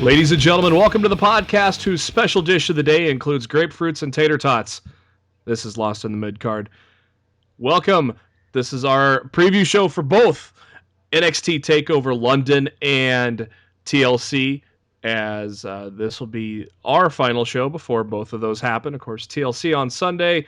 Ladies and gentlemen, welcome to the podcast whose special dish of the day includes grapefruits and tater tots. This is Lost in the Midcard. Welcome. This is our preview show for both NXT Takeover London and TLC, as this will be our final show before both of those happen. Of course, TLC on Sunday,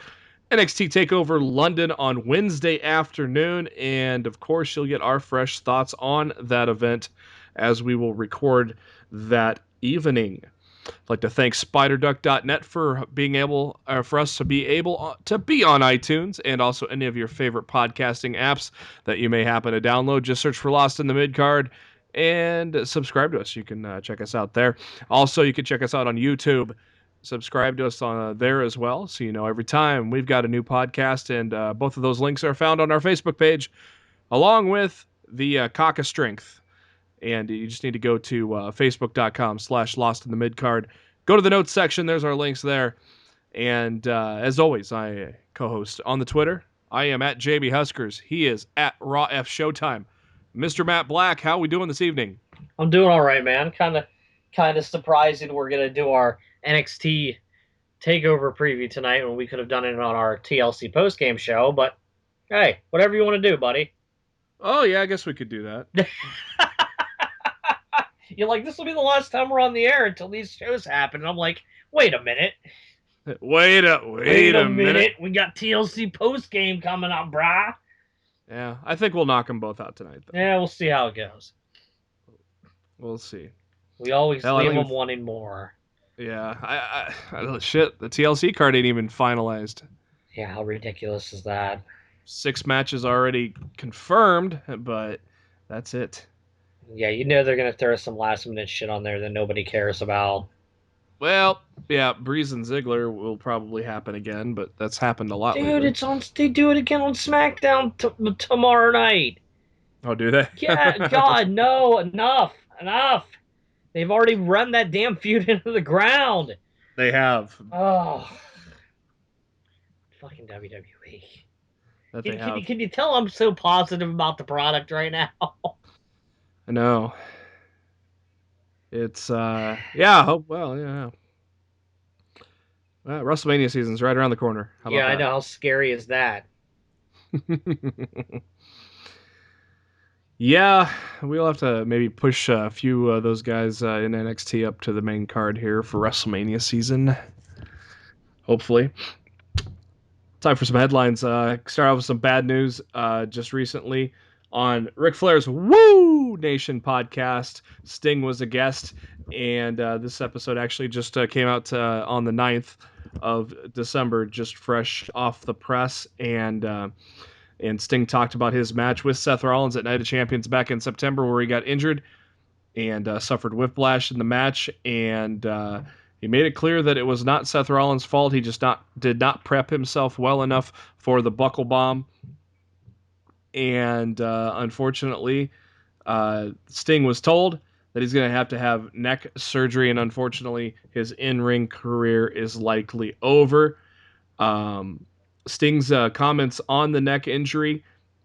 NXT Takeover London on Wednesday afternoon, and of course, you'll get our fresh thoughts on that event as we will record that evening. I'd like to thank SpiderDuck.net for being able, for us to be able to be on iTunes and also any of your favorite podcasting apps that you may happen to download. Just search for Lost in the Midcard and subscribe to us. You can check us out there. Also, you can check us out on YouTube. Subscribe to us on there as well, so you know every time we've got a new podcast. And both of those links are found on our Facebook page, along with the Cock of Strength. And you just need to go to facebook.com/Lost in the Midcard. Go to the notes section. There's our links there. And as always, I co-host on the Twitter. I am at JB Huskers. He is at Raw F Showtime. Mr. Matt Black, how are we doing this evening? I'm doing all right, man. Kind of surprised we're going to do our NXT Takeover preview tonight when we could have done it on our TLC postgame show. But, hey, whatever you want to do, buddy. Oh, yeah, I guess we could do that. You're like, this will be the last time we're on the air until these shows happen. And I'm like, wait a minute. Wait a minute. We got TLC post-game coming up, brah. Yeah, I think we'll knock them both out tonight, though. Yeah, we'll see how it goes. We'll see. We always leave them wanting more. Yeah, shit, the TLC card ain't even finalized. Yeah, how ridiculous is that? 6 matches already confirmed, but that's it. Yeah, you know they're going to throw some last-minute shit on there that nobody cares about. Well, yeah, Breeze and Ziggler will probably happen again, but that's happened a lot lately. Dude, they do it again on SmackDown tomorrow night. Oh, do they? Yeah, God, no, enough. They've already run that damn feud into the ground. They have. Oh. Fucking WWE. Can you tell I'm so positive about the product right now? I know. It's, yeah. WrestleMania season's right around the corner. How about that? I know. How scary is that? Yeah, we'll have to maybe push a few of those guys in NXT up to the main card here for WrestleMania season. Hopefully. Time for some headlines. Start off with some bad news. Just recently, on Ric Flair's Woo Nation podcast, Sting was a guest, and this episode actually just came out on the 9th of December, just fresh off the press, and Sting talked about his match with Seth Rollins at Night of Champions back in September, where he got injured and suffered whiplash in the match, and he made it clear that it was not Seth Rollins' fault. He just did not prep himself well enough for the buckle bomb. And unfortunately, Sting was told that he's going to have neck surgery, and unfortunately, his in-ring career is likely over. Sting's comments on the neck injury,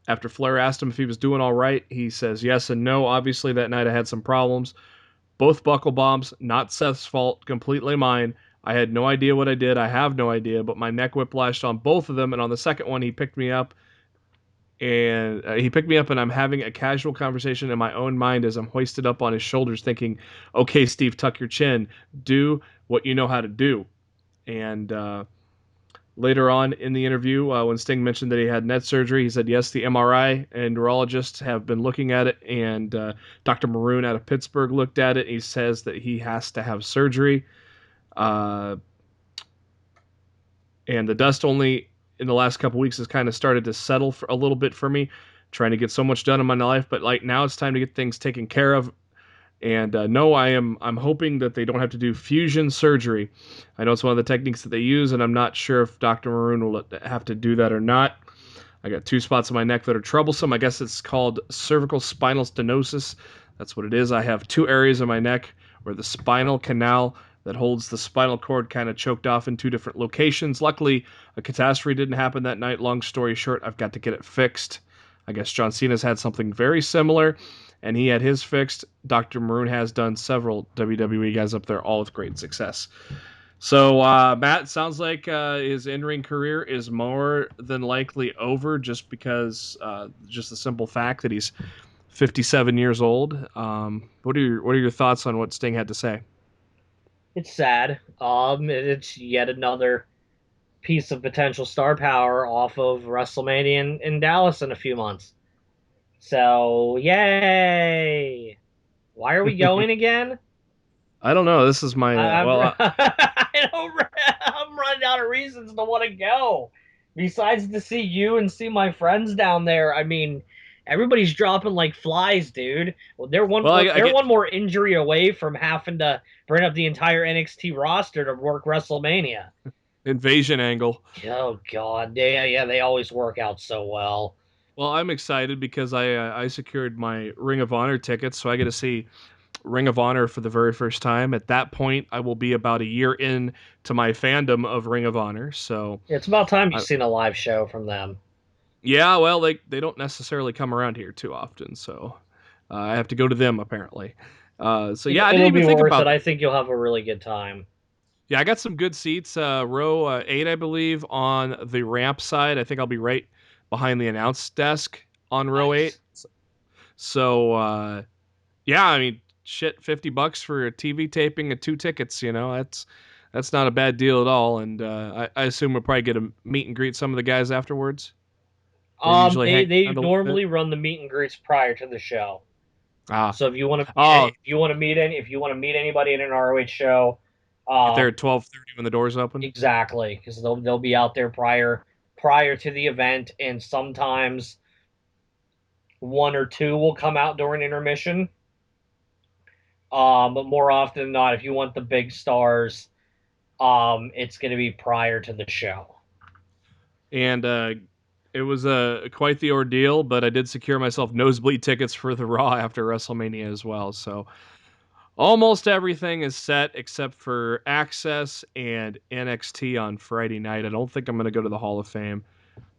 after Flair asked him if he was doing all right, he says yes and no. Obviously, that night I had some problems. Both buckle bombs, not Seth's fault, completely mine. I had no idea what I did. I have no idea, but my neck whiplashed on both of them, and on the second one, he picked me up. And I'm having a casual conversation in my own mind as I'm hoisted up on his shoulders thinking, okay, Steve, tuck your chin. Do what you know how to do. And later on in the interview, when Sting mentioned that he had neck surgery, he said, yes, the MRI and neurologists have been looking at it. And Dr. Maroon out of Pittsburgh looked at it. He says that he has to have surgery. And the dust only in the last couple weeks has kind of started to settle for a little bit for me, trying to get so much done in my life. But like now it's time to get things taken care of. And no, I'm hoping that they don't have to do fusion surgery. I know it's one of the techniques that they use, and I'm not sure if Dr. Maroon will have to do that or not. I got two spots on my neck that are troublesome. I guess it's called cervical spinal stenosis. That's what it is. I have two areas of my neck where the spinal canal that holds the spinal cord kind of choked off in two different locations. Luckily, a catastrophe didn't happen that night. Long story short, I've got to get it fixed. I guess John Cena's had something very similar, and he had his fixed. Dr. Maroon has done several WWE guys up there, all with great success. So, Matt, sounds like his in-ring career is more than likely over, just because, just the simple fact that he's 57 years old. What are your thoughts on what Sting had to say? It's sad. It's yet another piece of potential star power off of WrestleMania in Dallas in a few months. So, yay! Why are we going again? I don't know. This is my I, I'm well. I don't, I'm running out of reasons to want to go. Besides to see you and see my friends down there. I mean, everybody's dropping like flies, dude. Well, Well, I they're get one more injury away from having to bring up the entire NXT roster to work WrestleMania. invasion angle. Oh God, yeah, they always work out so well. Well, I'm excited because I secured my Ring of Honor tickets, so I get to see Ring of Honor for the very first time. At that point, I will be about a year in to my fandom of Ring of Honor. So, It's about time you've I, seen a live show from them. yeah, well, they don't necessarily come around here too often, so I have to go to them apparently. So yeah, I didn't It'll even be think worth about it. I that. think you'll have a really good time. Yeah, I got some good seats. Row 8, I believe, on the ramp side. I think I'll be right behind the announce desk on row 8. Nice. So yeah, I mean, shit, $50 for a TV taping and two tickets. That's not a bad deal at all. And I assume we'll probably get a meet and greet some of the guys afterwards. They usually hang They out a little bit. normally run the meet and greets prior to the show. Ah, So if you want to oh, if you want to meet anybody in an ROH show, get there um, at 12:30 when the doors open. exactly, because they'll be out there prior to the event, and sometimes one or two will come out during intermission. But more often than not, if you want the big stars, it's going to be prior to the show. And it was quite the ordeal, but I did secure myself nosebleed tickets for the Raw after WrestleMania as well. So almost everything is set except for Access and NXT on Friday night. I don't think I'm going to go to the Hall of Fame.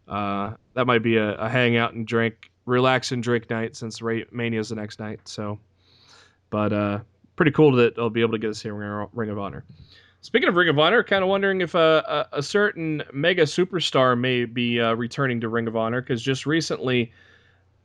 That might be a hangout and drink, relax and drink night since Mania's the next night. So, but pretty cool that I'll be able to get to see Ring of Honor. Speaking of Ring of Honor, kind of wondering if a certain mega superstar may be returning to Ring of Honor because just recently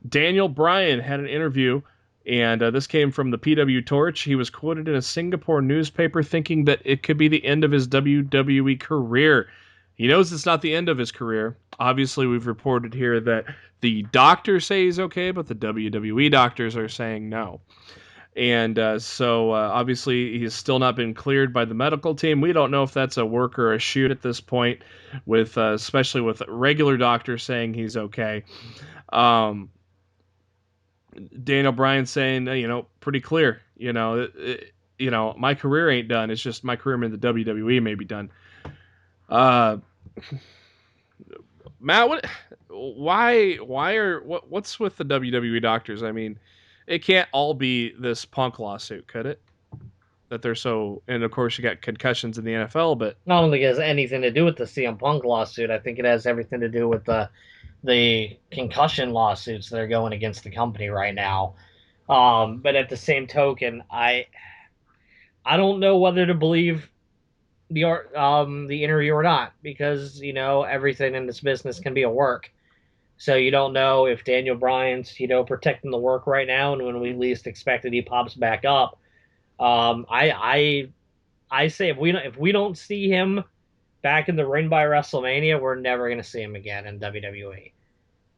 Daniel Bryan had an interview, and this came from the PW Torch. He was quoted in a Singapore newspaper thinking that it could be the end of his WWE career. He knows it's not the end of his career. Obviously, we've reported here that the doctors say he's okay, but the WWE doctors are saying no. And so obviously he's still not been cleared by the medical team. We don't know if that's a work or a shoot at this point, with especially with regular doctors saying he's okay. Um, Daniel Bryan saying, pretty clear, my career ain't done. It's just my career in the WWE may be done. Uh, Matt, what's with the WWE doctors? I mean, it can't all be this Punk lawsuit, could it? That they're so, and of course you got concussions in the NFL, but I don't think it has anything to do with the CM Punk lawsuit. I think it has everything to do with the concussion lawsuits that are going against the company right now. But at the same token, I don't know whether to believe the interview or not, because everything in this business can be a work. So you don't know if Daniel Bryan's protecting the work right now, and when we least expect it, he pops back up. I say if we don't see him back in the ring by WrestleMania, we're never gonna see him again in WWE.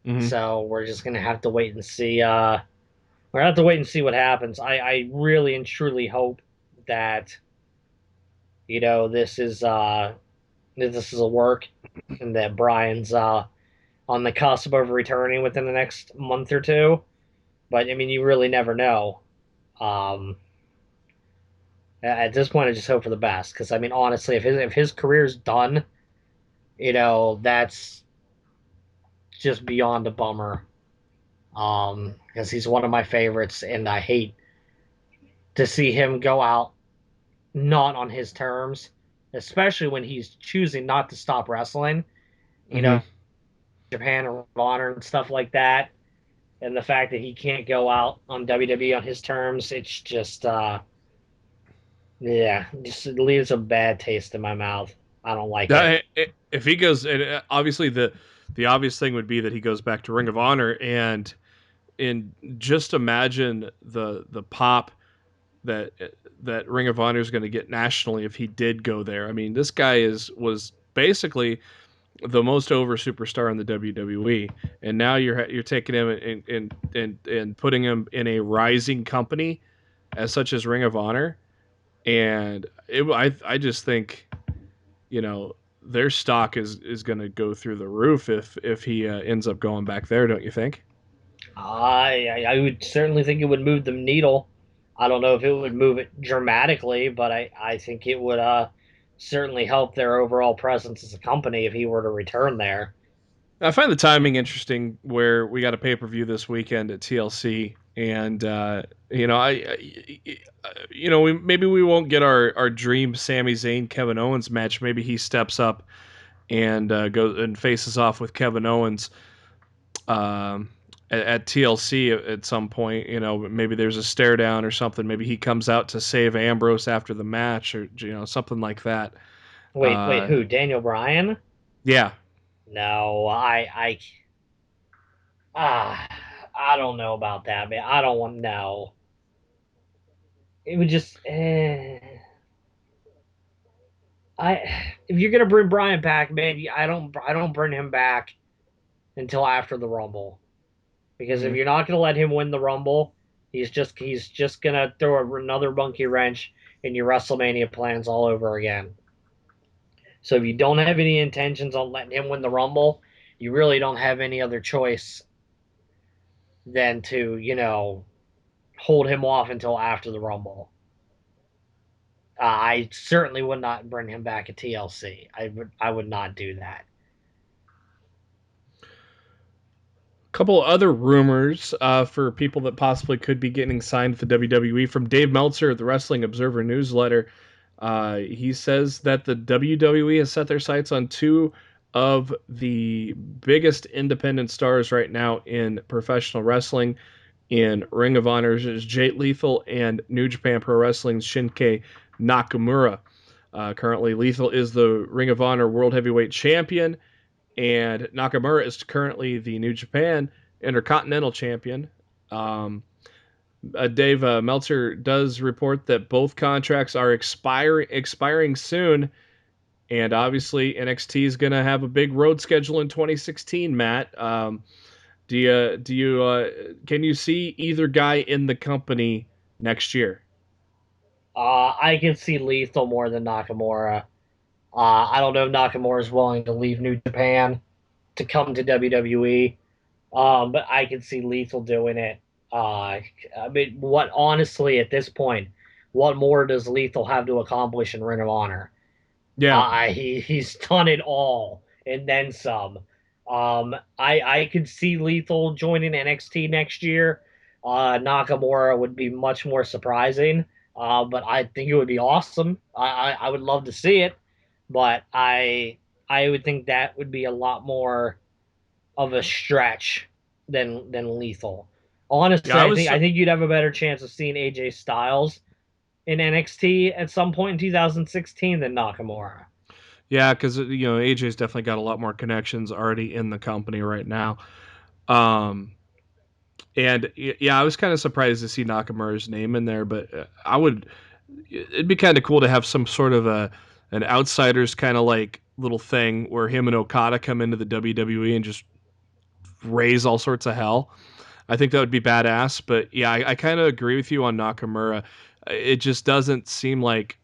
mhm. So we're just gonna have to wait and see. We're gonna have to wait and see what happens. I really and truly hope that this is a work, and that Brian's on the cusp of returning within the next month or two. But I mean, you really never know. Um, At this point, I just hope for the best because I mean, honestly, if his career's done, that's just beyond a bummer. Because he's one of my favorites, and I hate to see him go out not on his terms, especially when he's choosing not to stop wrestling. You Hmm. know, Japan or Honor and stuff like that, and the fact that he can't go out on WWE on his terms, it's just yeah, just it leaves a bad taste in my mouth. I don't like it. If he goes, and obviously the obvious thing would be that he goes back to Ring of Honor, and just imagine the pop that that Ring of Honor is going to get nationally if he did go there. I mean, this guy was basically the most over superstar in the WWE, and now you're taking him and putting him in a rising company as such as Ring of Honor, and I just think their stock is going to go through the roof if he ends up going back there, don't you think? I would certainly think it would move the needle. I don't know if it would move it dramatically, but I think it would certainly help their overall presence as a company if he were to return there. I find the timing interesting where we got a pay-per-view this weekend at TLC, and maybe we won't get our dream Sami Zayn Kevin Owens match. Maybe he steps up and goes and faces off with Kevin Owens um, at TLC at some point. Maybe there's a stare down or something. Maybe he comes out to save Ambrose after the match, or something like that. Wait, Uh, who? Daniel Bryan? yeah, No, ah, I don't know about that, man. I don't want no. It would just if you're gonna bring Bryan back, man, I don't bring him back until after the Rumble. Because if mm-hmm. you're not going to let him win the Rumble, he's just going to throw another monkey wrench in your WrestleMania plans all over again. So if you don't have any intentions on letting him win the Rumble, you really don't have any other choice than to, hold him off until after the Rumble. I certainly would not bring him back at TLC. I would not do that. Couple other rumors for people that possibly could be getting signed with the WWE from Dave Meltzer at the Wrestling Observer newsletter. He says that the WWE has set their sights on two of the biggest independent stars right now in professional wrestling. In Ring of Honor's is Jay Lethal and New Japan Pro Wrestling's Shinsuke Nakamura. Currently, Lethal is the Ring of Honor World Heavyweight Champion, and Nakamura is currently the New Japan Intercontinental Champion. Um, Dave Meltzer does report that both contracts are expiring soon, and obviously NXT is going to have a big road schedule in 2016. Matt, can you see either guy in the company next year? I can see Lethal more than Nakamura. I don't know if Nakamura is willing to leave New Japan to come to WWE. But I can see Lethal doing it. I mean, what honestly at this point, what more does Lethal have to accomplish in Ring of Honor? Yeah, He's done it all and then some. I could see Lethal joining NXT next year. Nakamura would be much more surprising. But I think it would be awesome. I would love to see it, but I would think that would be a lot more of a stretch than Lethal. yeah, Honestly, I I was think I think you'd have a better chance of seeing AJ Styles in NXT at some point in 2016 than Nakamura. yeah, because AJ's definitely got a lot more connections already in the company right now. Um, And yeah, I was kind of surprised to see Nakamura's name in there, but it'd be kind of cool to have some sort of an outsiders kind of like little thing where him and Okada come into the WWE and just raise all sorts of hell. I think that would be badass. But yeah, I kind of agree with you on Nakamura. It just doesn't seem like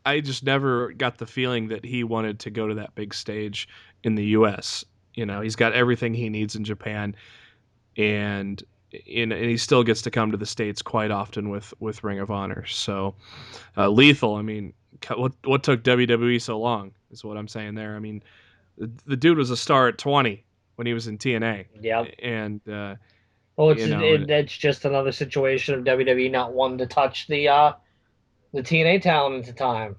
I just never got the feeling that he wanted to go to that big stage in the U.S. He's got everything he needs in Japan, and and he still gets to come to the States quite often with Ring of Honor. So Lethal, I mean, what took WWE so long is what I'm saying there. I mean, the dude was a star at 20 when he was in TNA, Yep. and Well, and it's just another situation of WWE not wanting to touch the TNA talent at the time.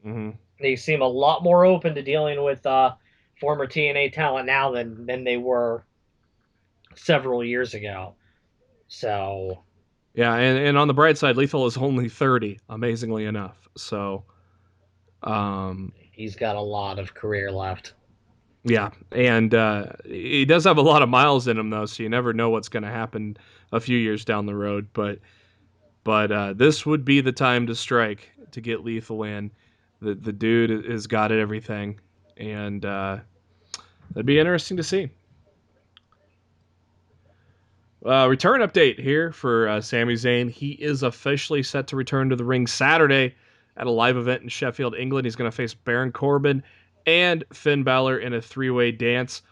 mhm. They seem a lot more open to dealing with former TNA talent now than they were several years ago. So Yeah, and on the bright side, Lethal is only 30, amazingly enough. So um, he's got a lot of career left. yeah, and he does have a lot of miles in him though, so you never know what's going to happen a few years down the road. But this would be the time to strike to get Lethal in. The dude has got it everything, and that'd be interesting to see. Return update here for Sami Zayn. He is officially set to return to the ring Saturday at a live event in Sheffield, England. He's going to face Baron Corbin and Finn Balor in a three-way dance.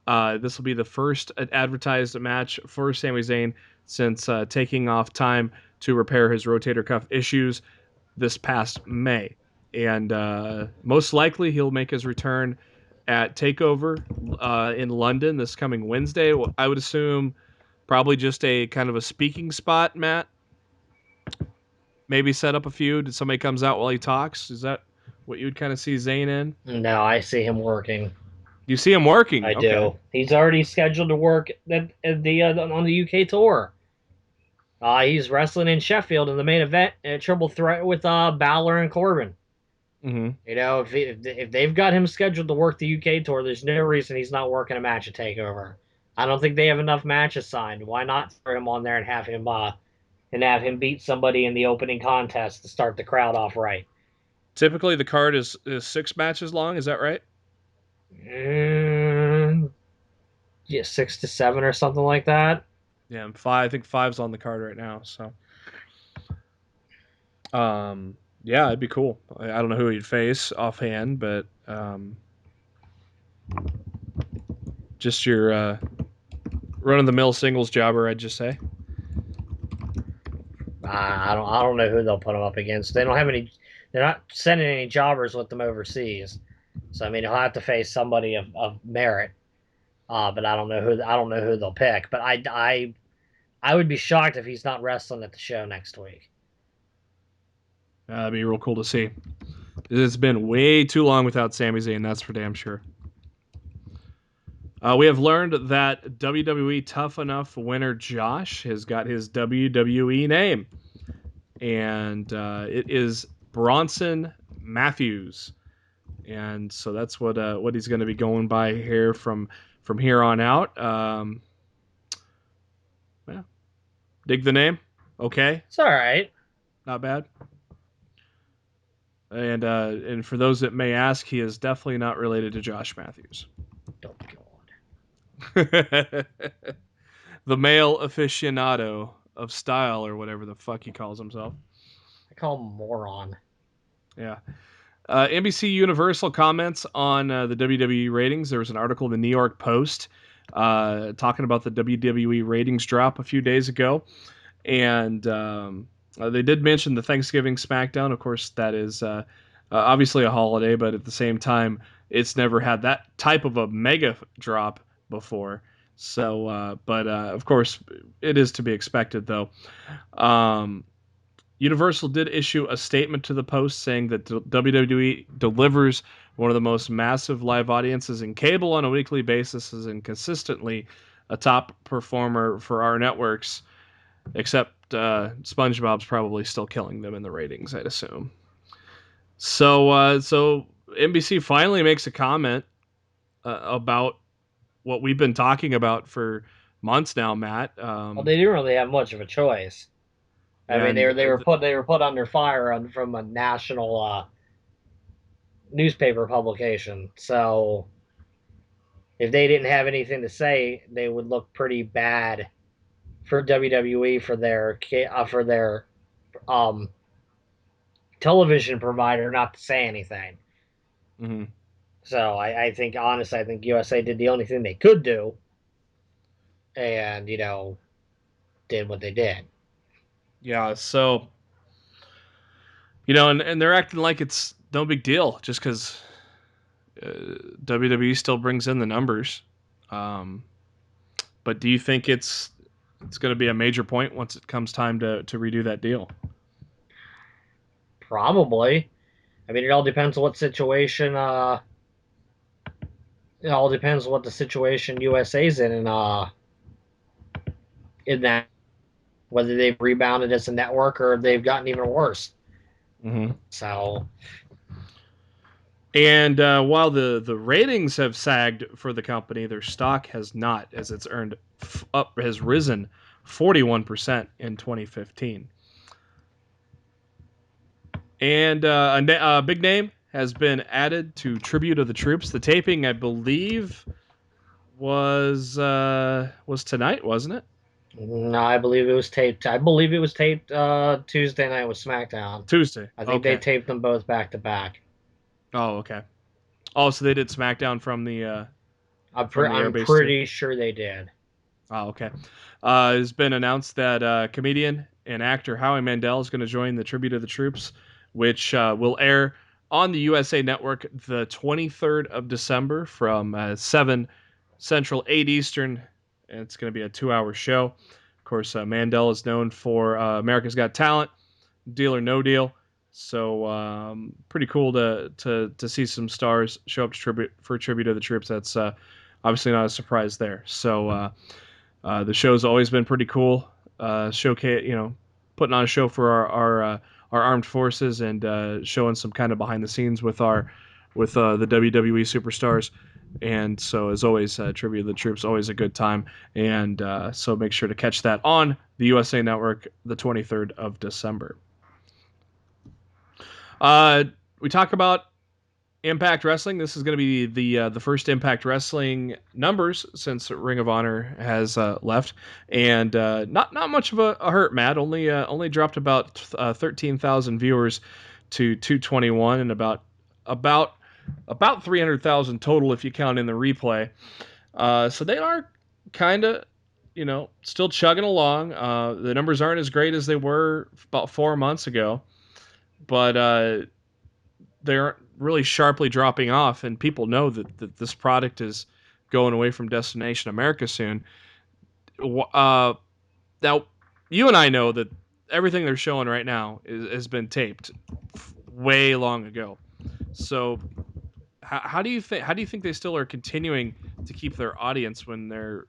This will be the first advertised match for Sami Zayn since taking off time to repair his rotator cuff issues this past May. And most likely he'll make his return at Takeover in London this coming Wednesday. I would assume probably just a kind of a speaking spot, Matt. Maybe set up a feud. Somebody comes out while he talks. Is that what you would kind of see Zayn in? No, I see him working. You see him working. I Okay. do. He's already scheduled to work on the UK tour. He's wrestling in Sheffield in the main event in a triple threat with Balor and Corbin. Mm-hmm. You know, if they've got him scheduled to work the UK tour, there's no reason he's not working a match at Takeover. I don't think they have enough matches signed. Why not throw him on there and have him beat somebody in the opening contest to start the crowd off right? Typically, the card is 6 matches long. Is that right? Mm, yeah, 6 to 7 or something like that. Yeah, five. I think five's on the card right now. So, yeah, it'd be cool. I don't know who he'd face offhand, but just your run of the mill singles jobber, I'd just say. I don't know who they'll put him up against. They don't have any. They're not sending any jobbers with them overseas. So I mean, he'll have to face somebody of merit. But I don't know who they'll pick. But I would be shocked if he's not wrestling at the show next week. That'd be real cool to see. It's been way too long without Sami Zayn, that's for damn sure. We have learned that WWE Tough Enough winner Josh has got his WWE name, and it is Bronson Matthews, and so that's what he's going to be going by here from here on out. Yeah, dig the name. Okay, It's all right. not bad. And for those that may ask, he is definitely not related to Josh Matthews. Oh God. The male aficionado of style, or whatever the fuck he calls himself. I call him moron. Yeah. NBC Universal comments on the WWE ratings. There was an article in the New York Post talking about the WWE ratings drop a few days ago. And they did mention the Thanksgiving SmackDown. Of course, that is obviously a holiday, but at the same time, it's never had that type of a mega drop before. So, but of course, it is to be expected, though. Universal did issue a statement to the Post saying that WWE delivers one of the most massive live audiences in cable on a weekly basis and consistently a top performer for our networks, except SpongeBob's probably still killing them in the ratings, I'd assume. So NBC finally makes a comment about what we've been talking about for months now, Matt. Well, they didn't really have much of a choice. I mean, And they were put under fire from a national newspaper publication. So if they didn't have anything to say, they would look pretty bad for WWE for their um, television provider not to say anything. mm-hmm. So I think honestly, I think USA did the only thing they could do, and you know, did what they did. Yeah, so, and they're acting like it's no big deal just because WWE still brings in the numbers. But do you think it's going to be a major point once it comes time to redo that deal? Probably. I mean, it all depends on what situation. It all depends on what the situation USA's in that, whether they've rebounded as a network or they've gotten even worse. Mm-hmm. So, And while the ratings have sagged for the company, their stock has not, as it's has risen 41% in 2015. And a big name has been added to Tribute of the Troops. The taping, I believe, was tonight, wasn't it? no, I believe it was taped. I believe it was taped Tuesday night with SmackDown. Tuesday. I think they Okay. taped them both back to back. Oh, okay. Oh, so they did SmackDown from the I'm airbase too. pretty sure they did. Oh, okay. It's been announced that comedian and actor Howie Mandel is going to join the Tribute of the Troops, which will air on the USA Network the 23rd of December from 7 Central, 8 Eastern. And it's going to be a 2-hour show. Of course, Mandel is known for America's Got Talent, Deal or No Deal. So pretty cool to see some stars show up to Tribute of the Troops. That's obviously not a surprise there. So the show's always been pretty cool. Showcase, putting on a show for our armed forces and showing some kind of behind the scenes with the WWE superstars. And so, as always, Tribute of the Troops, always a good time. And so make sure to catch that on the USA Network the 23rd of December. We talk about Impact Wrestling. This is going to be the first Impact Wrestling numbers since Ring of Honor has left, and not much of a hurt, Matt. Only dropped about 13,000 viewers to 221, and about 300,000 total if you count in the replay. So they are kind of still chugging along. The numbers aren't as great as they were about 4 months ago, but they're really sharply dropping off, and people know that this product is going away from Destination America soon. Now, you and I know that everything they're showing right now has been taped way long ago. So, how do you think they still are continuing to keep their audience when they're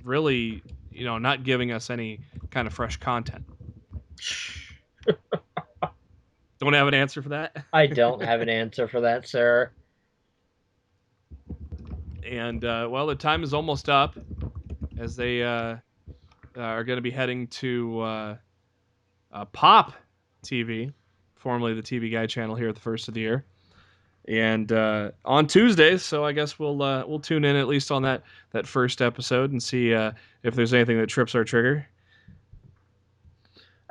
really, not giving us any kind of fresh content? Don't have an answer for that? I don't have an answer for that, sir. And well, the time is almost up as they are going to be heading to Pop TV, formerly the TV Guide channel here at the first of the year, and on Tuesdays. So I guess we'll tune in at least on that first episode and see if there's anything that trips our trigger.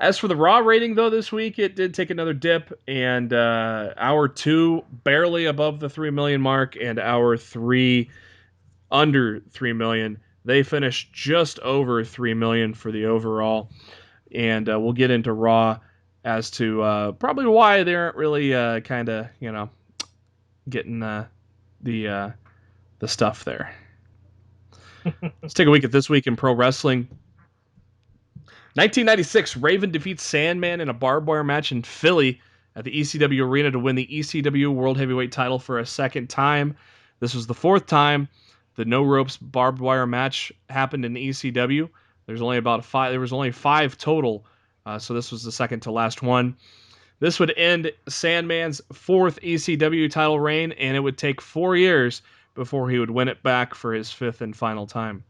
As for the Raw rating, though, this week, it did take another dip, and Hour 2 barely above the 3 million mark, and Hour 3 under 3 million. They finished just over 3 million for the overall, and we'll get into Raw as to probably why they aren't really kind of, getting the stuff there. Let's take a week at This Week in Pro Wrestling. 1996, Raven defeats Sandman in a barbed wire match in Philly at the ECW Arena to win the ECW World Heavyweight title for a second time. This was the fourth time the no ropes barbed wire match happened in ECW. There was only 5 total, so this was the second to last one. This would end Sandman's 4th ECW title reign, and it would take 4 years before he would win it back for his 5th and final time.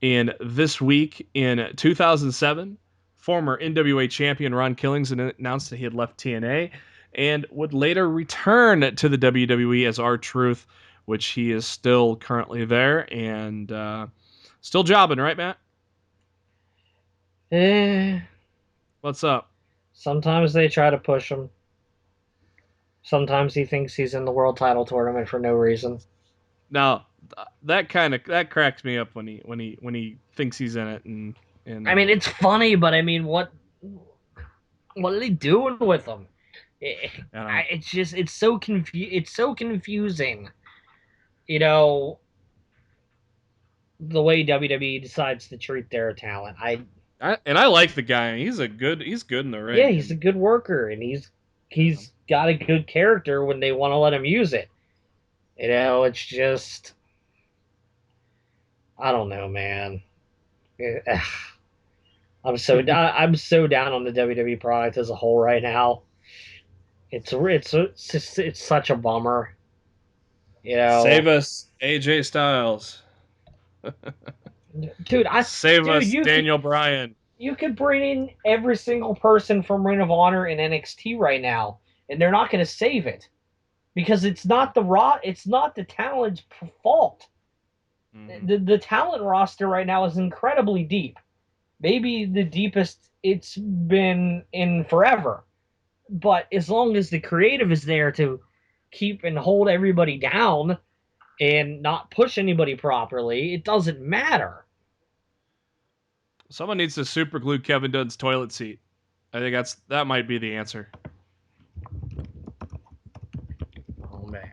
In This Week in 2007, former NWA champion Ron Killings announced that he had left TNA and would later return to the WWE as R-Truth, which he is still currently there and still jobbing, right, Matt? What's up? Sometimes they try to push him. Sometimes he thinks he's in the world title tournament for no reason. Now, that cracks me up when he thinks he's in it, and I mean, it's funny, but I mean, what are they doing with him? It's so confusing. You know, the way WWE decides to treat their talent. I like the guy. He's good in the ring. Yeah, he's a good worker, and he's got a good character when they want to let him use it. You know, it's just, I don't know, man. I'm so I'm so down on the WWE product as a whole right now. It's such a bummer. You know, Save us, AJ Styles. dude. Save us, Daniel Bryan. You could bring in every single person from Ring of Honor and NXT right now, and they're not going to save it because it's not the talent's fault. Mm-hmm. The talent roster right now is incredibly deep, maybe the deepest it's been in forever. But as long as the creative is there to keep and hold everybody down and not push anybody properly, it doesn't matter. Someone needs to super glue Kevin Dunn's toilet seat. I think that might be the answer. Oh man.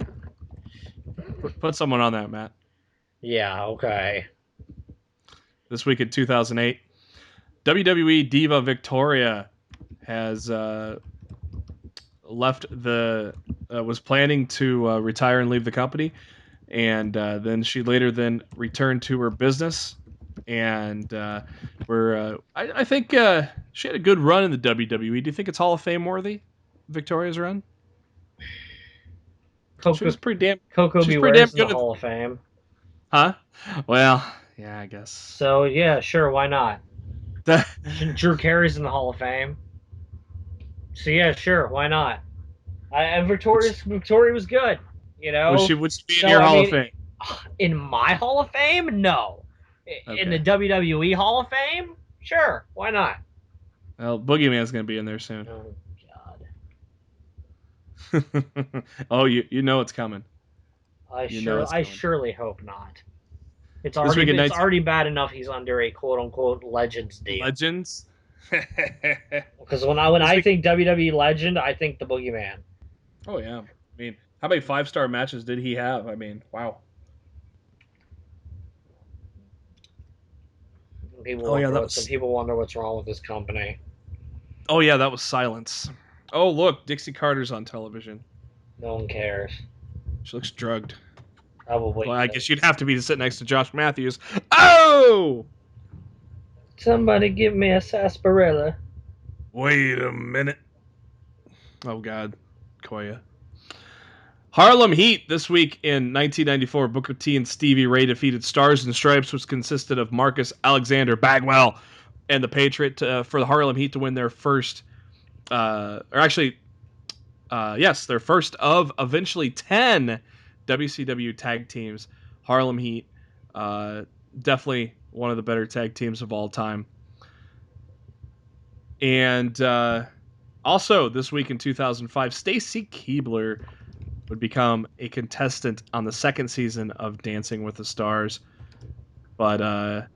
Put someone on that, Matt. Yeah, okay. This week in 2008, WWE Diva Victoria has left was planning to retire and leave the company, and then she later returned to her business, and I think she had a good run in the WWE. Do you think it's Hall of Fame worthy, Victoria's run? She was pretty damn. Coco She's pretty damn Beware's in the good. Hall of Fame. Huh? Well, yeah, I guess. So yeah, sure, why not? Drew Carey's in the Hall of Fame. So yeah, sure, why not? Victoria was good. You know, would she be in your Hall of Fame? In my Hall of Fame, no. In the WWE Hall of Fame, sure, why not? Well, Boogeyman's gonna be in there soon. Oh God. Oh, you know it's coming. I surely hope not. It's already bad enough he's under a quote unquote Legends deal. Legends. Because when I think WWE Legend, I think the Boogeyman. Oh yeah, I mean, how many 5-star matches did he have? I mean, wow. People wonder what's wrong with this company. Oh yeah, that was silence. Oh look, Dixie Carter's on television. No one cares. She looks drugged. Probably. Well, I guess you'd have to be to sit next to Josh Matthews. Oh! Somebody give me a sarsaparilla. Wait a minute. Oh God, Koya. Harlem Heat this week in 1994. Booker T and Stevie Ray defeated Stars and Stripes, which consisted of Marcus Alexander Bagwell and the Patriot for the Harlem Heat to win their first, their first of eventually 10 WCW tag teams. Harlem Heat, definitely one of the better tag teams of all time. And also this week in 2005, Stacy Keibler would become a contestant on the second season of Dancing with the Stars. But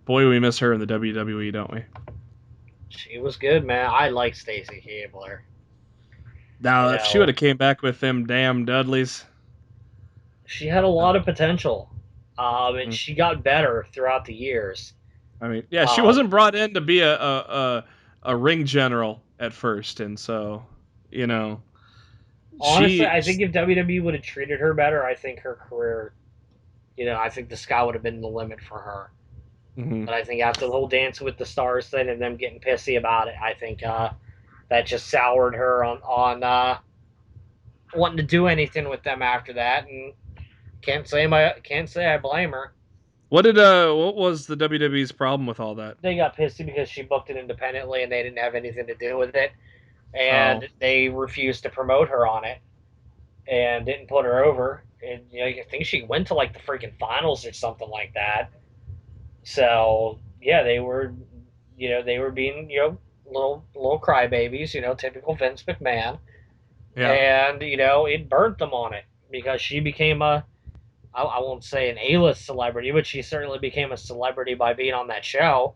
boy, we miss her in the WWE, don't we? She was good, man. I like Stacy Keibler. Now, if she would have came back with them damn Dudleys, she had a lot of potential, and she got better throughout the years. I mean, yeah, she wasn't brought in to be a ring general at first, and so, you know. Honestly, I think if WWE would have treated her better, I think her career, I think the sky would have been the limit for her. Mm-hmm. But I think after the whole Dance with the Stars thing and them getting pissy about it, I think that just soured her on wanting to do anything with them after that, and can't say I blame her. What was the WWE's problem with all that? They got pissy because she booked it independently and they didn't have anything to do with it. And they refused to promote her on it and didn't put her over. And I think she went to like the freaking finals or something like that. So yeah, they were being little crybabies, typical Vince McMahon. Yeah. And it burnt them on it because she became a I won't say an A-list celebrity, but she certainly became a celebrity by being on that show.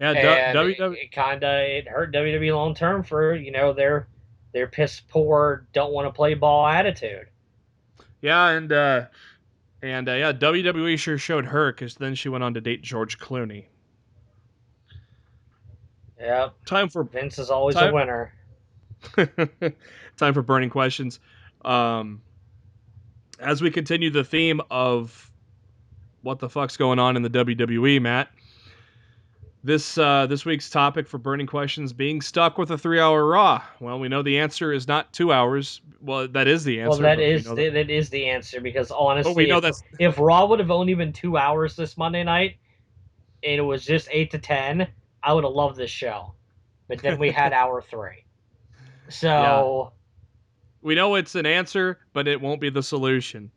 Yeah, And WWE. it hurt WWE long term for their piss poor, don't want to play ball attitude. Yeah, and yeah, WWE sure showed her because then she went on to date George Clooney. Yep, Time for Vince is always a time. winner. Time for burning questions. Um, as we continue the theme of what the fuck's going on in the WWE, Matt. This week's topic for burning questions: being stuck with a 3-hour Raw. Well, we know the answer is not 2 hours. Well, that is the Well, answer, but we know that. that is the answer because But we honestly, know that's if Raw would have only been 2 hours this Monday night and it was just 8 to 10, I would have loved this show. But then we had hour three, yeah. so We know it's an answer, but it won't be the solution.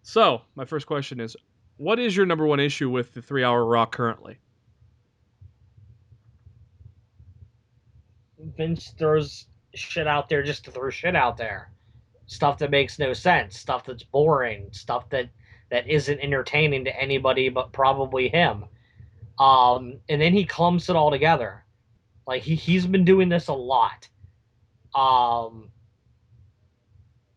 So, my first question is, what is your number one issue with the 3-hour Raw currently? Vince throws shit out there just to throw shit out there. Stuff that makes no sense, stuff that's boring, stuff that isn't entertaining to anybody but probably him. And then he clumps it all together. Like he's been doing this a lot. Um,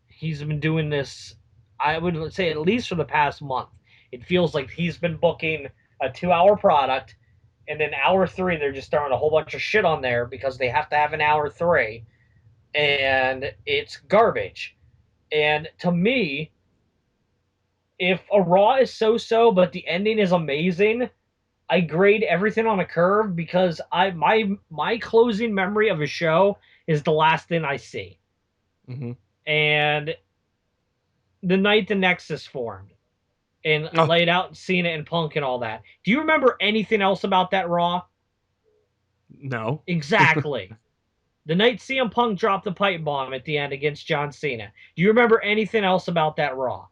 he's been doing this. I would say at least for the past month. It feels like he's been booking a 2 hour product, and then hour three they're just throwing a whole bunch of shit on there because they have to have an hour three, and it's garbage. And to me, if a Raw is so-so but the ending is amazing, I grade everything on a curve because my closing memory of a show is the last thing I see. Mm-hmm. And the night the Nexus formed and Oh, laid out Cena and Punk and all that. Do you remember anything else about that Raw? no. Exactly. The night CM Punk dropped the pipe bomb at the end against John Cena. Do you remember anything else about that Raw?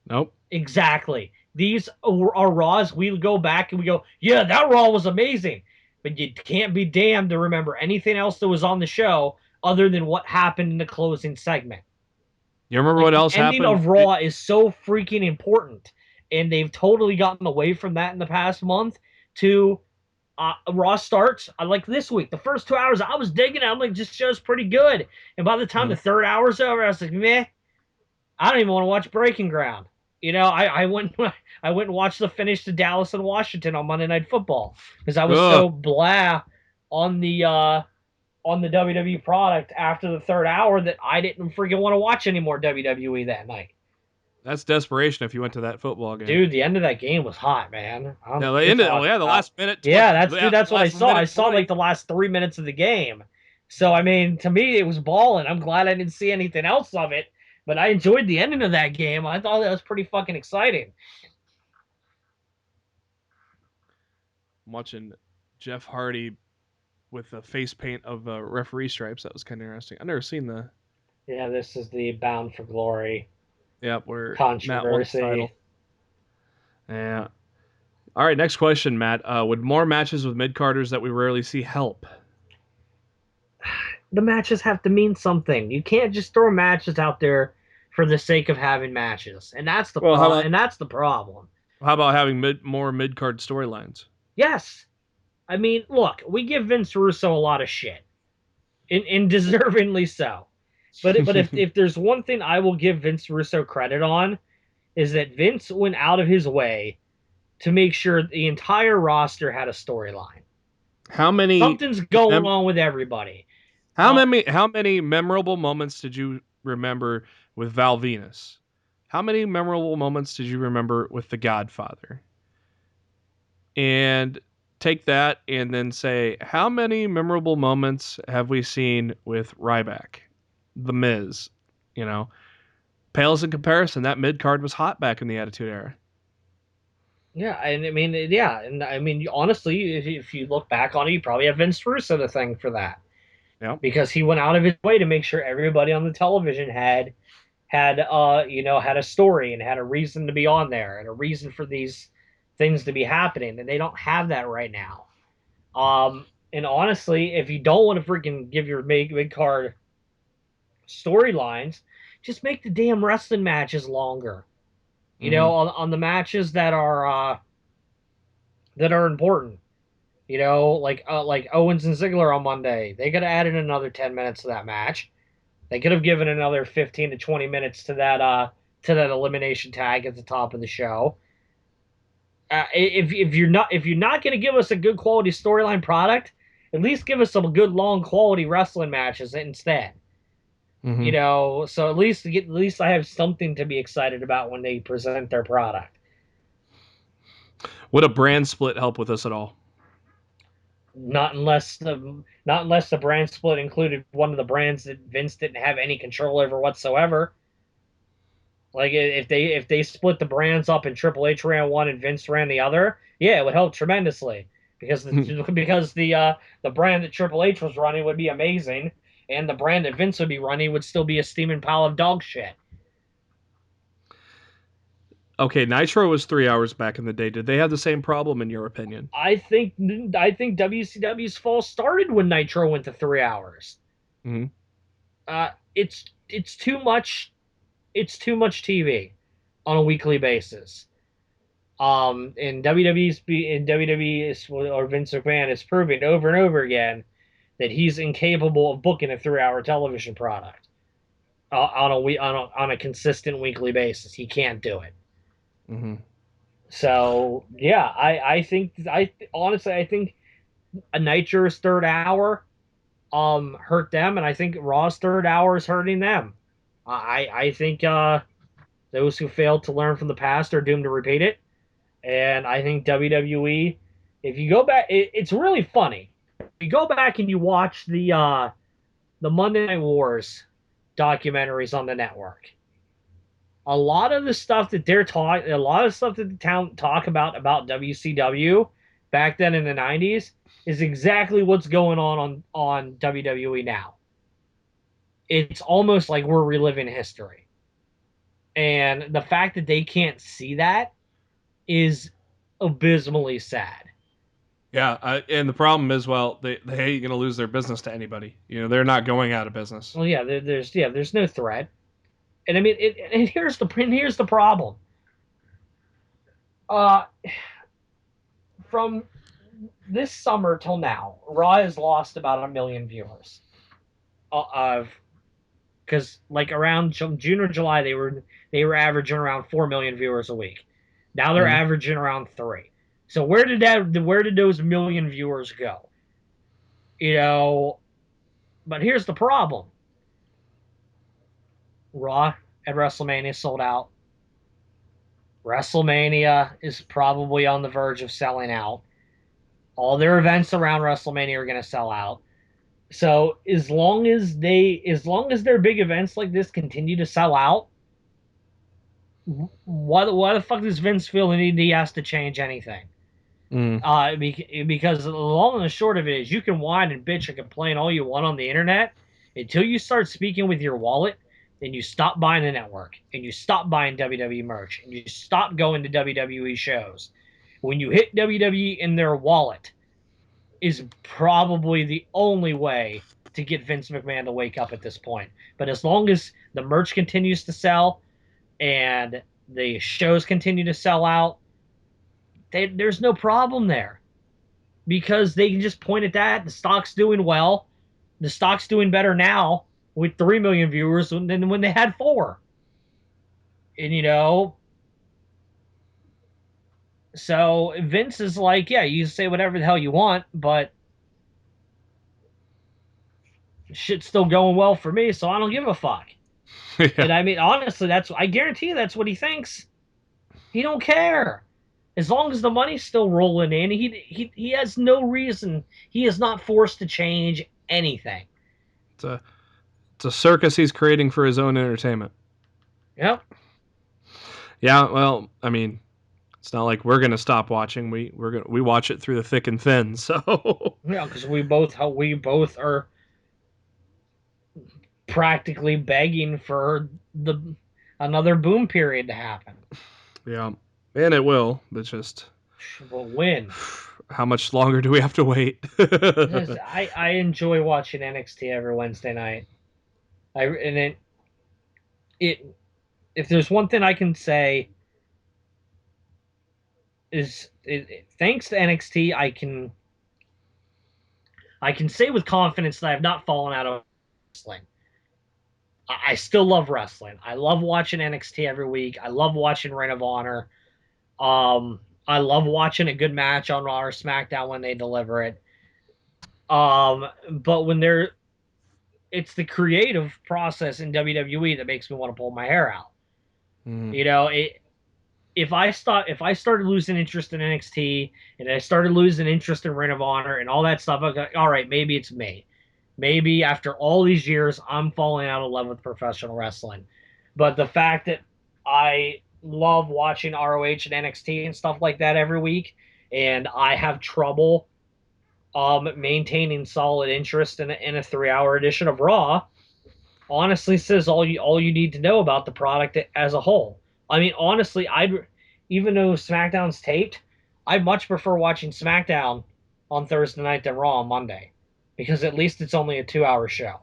Nope. Exactly. These are Raws. We go back and we go, yeah, that Raw was amazing. But you can't be damned to remember anything else that was on the show other than what happened in the closing segment. You remember Like what the else ending happened? of Raw is so freaking important, and they've totally gotten away from that in the past month. To Raw starts like this week. The first 2 hours, I was digging it. I'm like, this show's pretty good. And by the time the third hour's over, I was like, meh. I don't even want to watch Breaking Ground. I went I went and watched the finish to Dallas and Washington on Monday Night Football because I was Ugh, so blah on the WWE product after the third hour that I didn't freaking want to watch any more WWE that night. that's desperation if you went to that football game. Dude, the end of that game was hot, man. I don't know Yeah, what they you're ended. Oh talking yeah, the about. last minute, Yeah, yeah, that's the what I last saw. I minute saw 20. like the last 3 minutes of the game. So I mean, to me, it was balling. I'm glad I didn't see anything else of it, but I enjoyed the ending of that game. I thought that was pretty fucking exciting. I'm watching Jeff Hardy with the face paint of referee stripes. That was kind of interesting. I've never seen the. Yeah, this is the Bound for Glory Yeah, where Matt won the controversy. title. Yeah. All right, next question, Matt. Would more matches with mid-carders that we rarely see help? The matches have to mean something. You can't just throw matches out there for the sake of having matches, and Well, that's the problem. how about having more mid-card storylines? Yes, I mean, look, we give Vince Russo a lot of shit, and deservingly so. But if there's one thing I will give Vince Russo credit on is that Vince went out of his way to make sure the entire roster had a storyline. how many Something's going mem- on with everybody. how many memorable moments did you remember with Val Venus? How many memorable moments did you remember with The Godfather? And take that and then say, how many memorable moments have we seen with Ryback, The Miz? You know, pales in comparison. That mid card was hot back in the Attitude Era. Yeah, and I mean, yeah, and I mean, honestly, if you look back on it, you probably have Vince Russo to thank for that Yeah. because he went out of his way to make sure everybody on the television had a story and had a reason to be on there and a reason for these things to be happening, and they don't have that right now. And honestly, if you don't want to freaking give your mid card storylines, just make the damn wrestling matches longer. You Mm-hmm. know, on the matches that are important. You know, like Owens and Ziggler on Monday. They could have added another 10 minutes to that match. They could have given another 15 to 20 minutes to that elimination tag at the top of the show. If you're not going to give us a good quality storyline product, at least give us some good long quality wrestling matches instead. Mm-hmm. You know, so at least I have something to be excited about when they present their product. Would a brand split help with this at all? Not unless the brand split included one of the brands that Vince didn't have any control over whatsoever. Like if they split the brands up and Triple H ran one and Vince ran the other, yeah, it would help tremendously because the brand that Triple H was running would be amazing, and the brand that Vince would be running would still be a steaming pile of dog shit. Okay, Nitro was 3 hours back in the day. Did they have the same problem in your opinion? I think WCW's fall started when Nitro went to 3 hours. Mm-hmm. It's too much. It's too much TV on a weekly basis. And WWE or Vince McMahon is proving over and over again that he's incapable of booking a 3 hour television product on a consistent weekly basis. He can't do it. Mm-hmm. So yeah, I honestly I think a Nitro's third hour hurt them, and I think Raw's third hour is hurting them. I think those who failed to learn from the past are doomed to repeat it. And I think WWE, if you go back, it's really funny. If you go back and you watch the Monday Night Wars documentaries on the network, a lot of the stuff that they're talking, a lot of stuff that the town talk about WCW back then in the '90s is exactly what's going on WWE now. It's almost like we're reliving history, and the fact that they can't see that is abysmally sad. Yeah, and the problem is, well, they ain't gonna lose their business to anybody. You know, they're not going out of business. Well, yeah, there's no threat, and I mean, and here's the problem. Uh, from this summer till now, Raw has lost about 1 million viewers. Of because like around June or July, they were averaging around 4 million viewers a week. Now they're Mm-hmm. averaging around 3. So where did those million viewers go? You know, but here's the problem. Raw at WrestleMania sold out. WrestleMania is probably on the verge of selling out. All their events around WrestleMania are going to sell out. So as long as their big events like this continue to sell out, why the fuck does Vince feel the need he has to change anything? Mm. Because the long and the short of it is, you can whine and bitch and complain all you want on the internet until you start speaking with your wallet, and you stop buying the network, and you stop buying WWE merch, and you stop going to WWE shows. When you hit WWE in their wallet, is probably the only way to get Vince McMahon to wake up at this point. But as long as the merch continues to sell and the shows continue to sell out, there's no problem there, because they can just point at that. The stock's doing well. The stock's doing better now with 3 million viewers than when they had 4. And, you know, so Vince is like, yeah, you say whatever the hell you want, but shit's still going well for me, so I don't give a fuck. Yeah. And I mean, honestly, I guarantee you that's what he thinks. He don't care. As long as the money's still rolling in, he has no reason. He is not forced to change anything. It's a it's a circus he's creating for his own entertainment. Yep. Yeah, well, I mean, it's not like we're gonna stop watching. We watch it through the thick and thin. So Yeah, because we both are practically begging for the another boom period to happen. yeah, and it will. But just But when? how much longer do we have to wait? I enjoy watching NXT every Wednesday night. I and it it if there's one thing I can say is thanks to NXT, I can say with confidence that I've not fallen out of wrestling. I still love wrestling. I love watching NXT every week. I love watching Ring of Honor. I love watching a good match on Raw or SmackDown when they deliver it. But when it's the creative process in WWE that makes me want to pull my hair out. Mm. You know, if I started losing interest in NXT and I started losing interest in Ring of Honor and all that stuff, I was like, all right, maybe it's me. Maybe after all these years, I'm falling out of love with professional wrestling. But the fact that I love watching ROH and NXT and stuff like that every week, and I have trouble maintaining solid interest in a 3 hour edition of Raw, honestly says all you need to know about the product as a whole. I mean, honestly, I'd even though SmackDown's taped, I much prefer watching SmackDown on Thursday night than Raw on Monday, because at least it's only a 2 hour show.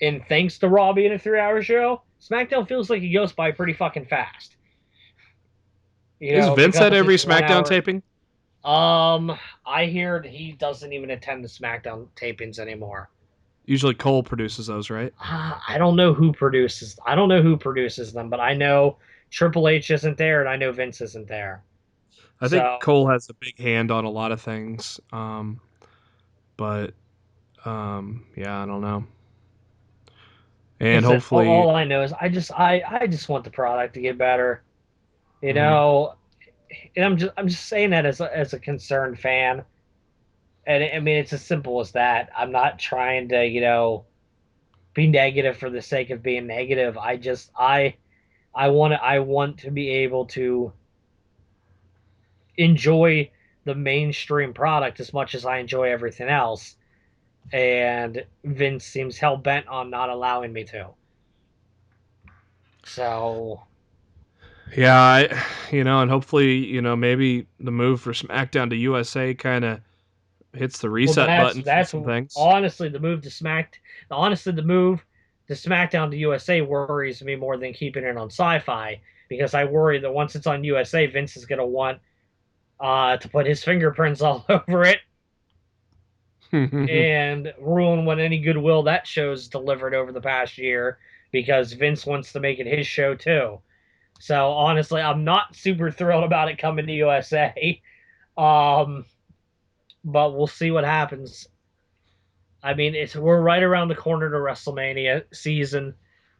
And thanks to Raw being a 3 hour show, SmackDown feels like it goes by pretty fucking fast. You Is know, Vince at because every it's one SmackDown hour. taping? I hear that he doesn't even attend the SmackDown tapings anymore. Usually Cole produces those, right? I don't know who produces. I don't know who produces them, but I know Triple H isn't there, and I know Vince isn't there. I think So Cole has a big hand on a lot of things. But yeah, I don't know. And it's hopefully, all I know is I just want the product to get better. You mhm. know, and I'm just saying that as a concerned fan. And I mean, it's as simple as that. I'm not trying to be negative for the sake of being negative. I want to be able to enjoy the mainstream product as much as I enjoy everything else. And Vince seems hell bent on not allowing me to. So Yeah, and hopefully, maybe the move for SmackDown to USA kind of hits the well, reset button for that's some things. honestly the move to SmackDown to USA worries me more than keeping it on Sci-Fi, because I worry that once it's on USA, Vince is going to want to put his fingerprints all over it and ruin what any goodwill that show's delivered over the past year, because Vince wants to make it his show too. So honestly, I'm not super thrilled about it coming to USA. Um, but we'll see what happens. I mean, we're right around the corner to WrestleMania season,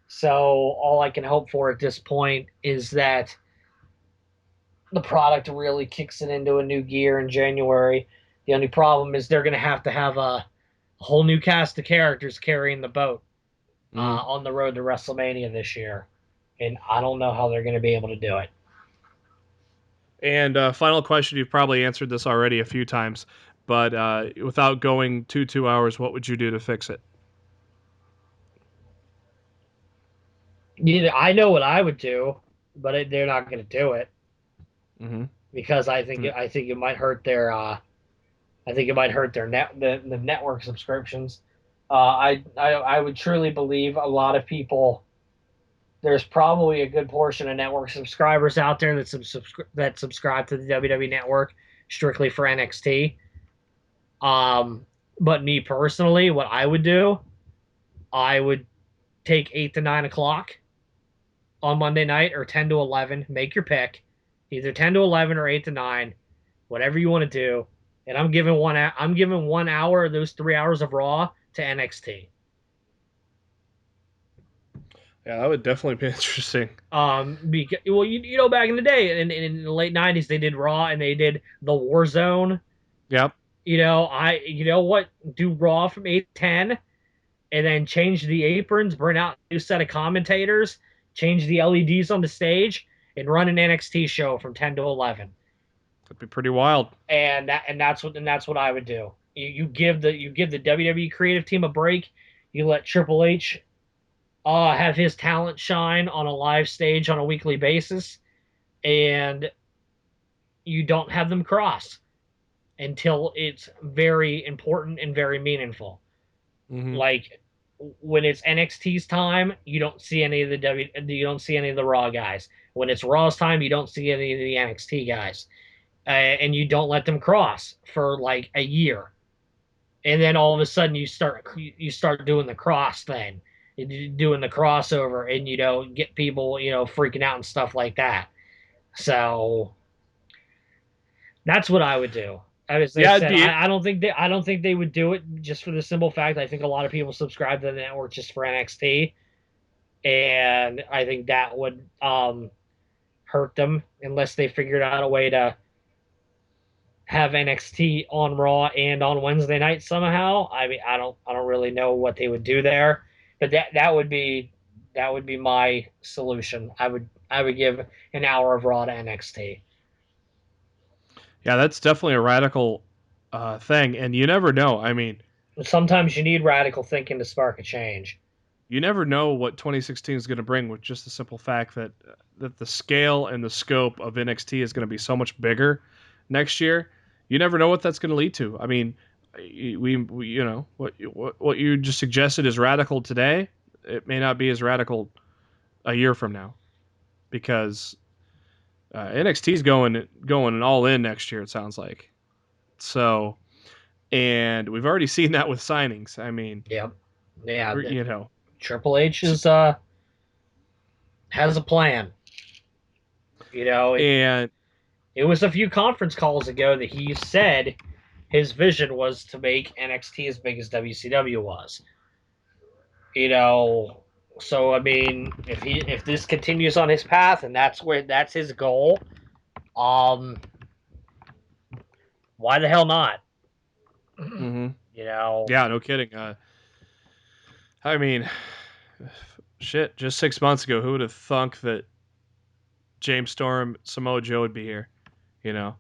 so all I can hope for at this point is that the product really kicks it into a new gear in January. The only problem is they're going to have a whole new cast of characters carrying the boat Mhm. on the road to WrestleMania this year, and I don't know how they're going to be able to do it. And final question, you've probably answered this already a few times, but without going 2 hours, what would you do to fix it? I know what I would do, but they're not going to do it, Mm-hmm. because I think it might hurt their I think it might hurt their the network subscriptions. I would truly believe a lot of people. There's probably a good portion of network subscribers out there that subscribe to the WWE Network strictly for NXT. Um, but me personally, what I would do, I would take 8 to 9 o'clock on Monday night, or 10 to 11. Make your pick, either 10 to 11 or 8 to 9, whatever you want to do. And I'm giving 1 hour of those 3 hours of Raw to NXT. Yeah, that would definitely be interesting. Because, well, back in the day, in the late '90s, they did Raw and they did the War Zone. Yep. You know what? Do Raw from 8 to 10, and then change the aprons, bring out a new set of commentators, change the LEDs on the stage, and run an NXT show from 10 to 11. That'd be pretty wild. And that's what I would do. You give the WWE creative team a break. You let Triple H have his talent shine on a live stage on a weekly basis, and you don't have them cross until it's very important and very meaningful. Mm-hmm. Like when it's NXT's time, you don't see any of you don't see any of the Raw guys. When it's Raw's time, you don't see any of the NXT guys, and you don't let them cross for like a year, and then all of a sudden you start doing the cross thing, doing the crossover, and get people freaking out and stuff like that. So that's what I would do. As I Yeah, it'd said, be I don't think they would do it just for the simple fact I think a lot of people subscribe to the network just for NXT, and I think that would hurt them unless they figured out a way to have NXT on Raw and on Wednesday night somehow. I mean, I don't really know what they would do there, but that would be my solution. I would give an hour of Raw to NXT. yeah, that's definitely a radical thing, and you never know. I mean, Sometimes you need radical thinking to spark a change. you never know what 2016 is going to bring with just the simple fact that the scale and the scope of NXT is going to be so much bigger next year. You never know what that's going to lead to. I mean, we what you just suggested is radical today. It may not be as radical a year from now because NXT is going all in next year. It sounds like so, and we've already seen that with signings. I mean, Yep. Yeah. you know, Triple H is has a plan. and It was a few conference calls ago that he said his vision was to make NXT as big as WCW was. So I mean, if this continues on his path and that's his goal, um, why the hell not? mm-hmm. You know, Yeah, no kidding. I mean, shit, just 6 months ago, who would have thunk that James Storm, Samoa Joe would be here? You know,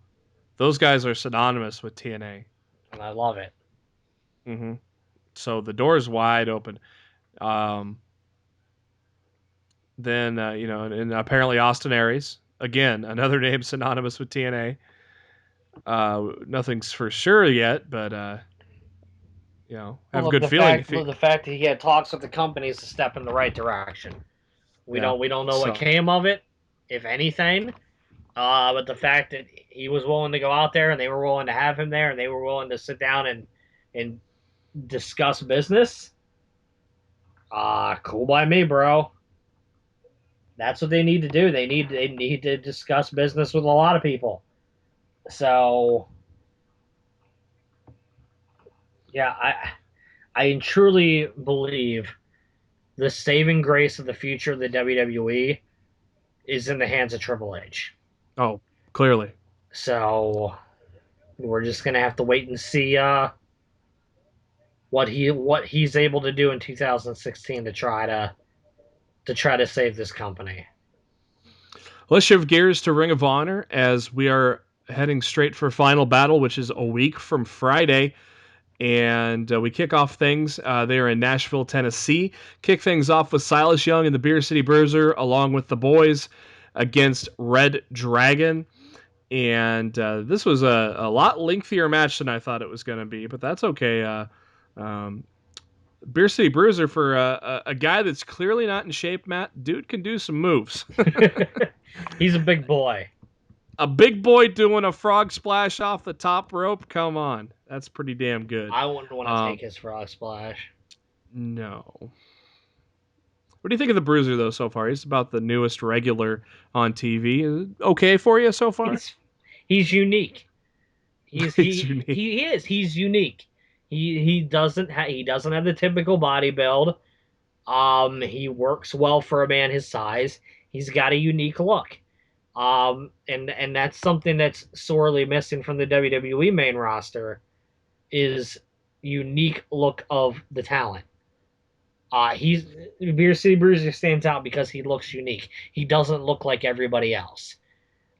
those guys are synonymous with TNA. and I love it. Mm-hmm. So the door is wide open. Um, then, and apparently Austin Aries, again, another name synonymous with TNA. Nothing's for sure yet, but, have a Well, good feeling. If he, the fact that he had talks with the company is a step in the right direction. yeah. We don't know what So, came of it, if anything. But the fact that he was willing to go out there and they were willing to have him there and they were willing to sit down and discuss business, cool by me, bro. That's what they need to do. They need to discuss business with a lot of people. So yeah, I truly believe the saving grace of the future of the WWE is in the hands of Triple H. oh, clearly. So we're just gonna have to wait and see what he's able to do in 2016 to try to save this company. Let's shift gears to Ring of Honor as we are heading straight for Final Battle, which is a week from Friday. And we kick off things there in Nashville, Tennessee. Kick things off with Silas Young and the Beer City Bruiser, along with the boys, against Red Dragon. And this was a lot lengthier match than I thought it was going to be, but that's okay. Beer City Bruiser, for a guy that's clearly not in shape, Matt, dude can do some moves. He's a big boy. A big boy doing a frog splash off the top rope? Come on. That's pretty damn good. I wouldn't want to take his frog splash. No. What do you think of the Bruiser, though, so far? He's about the newest regular on TV. Is it okay for you so far? He's unique. He's unique. He is. He's unique. He doesn't have the typical body build. He works well for a man his size. He's got a unique look. And that's something that's sorely missing from the WWE main roster is unique look of the talent. Beer City Bruiser stands out because he looks unique. He doesn't look like everybody else.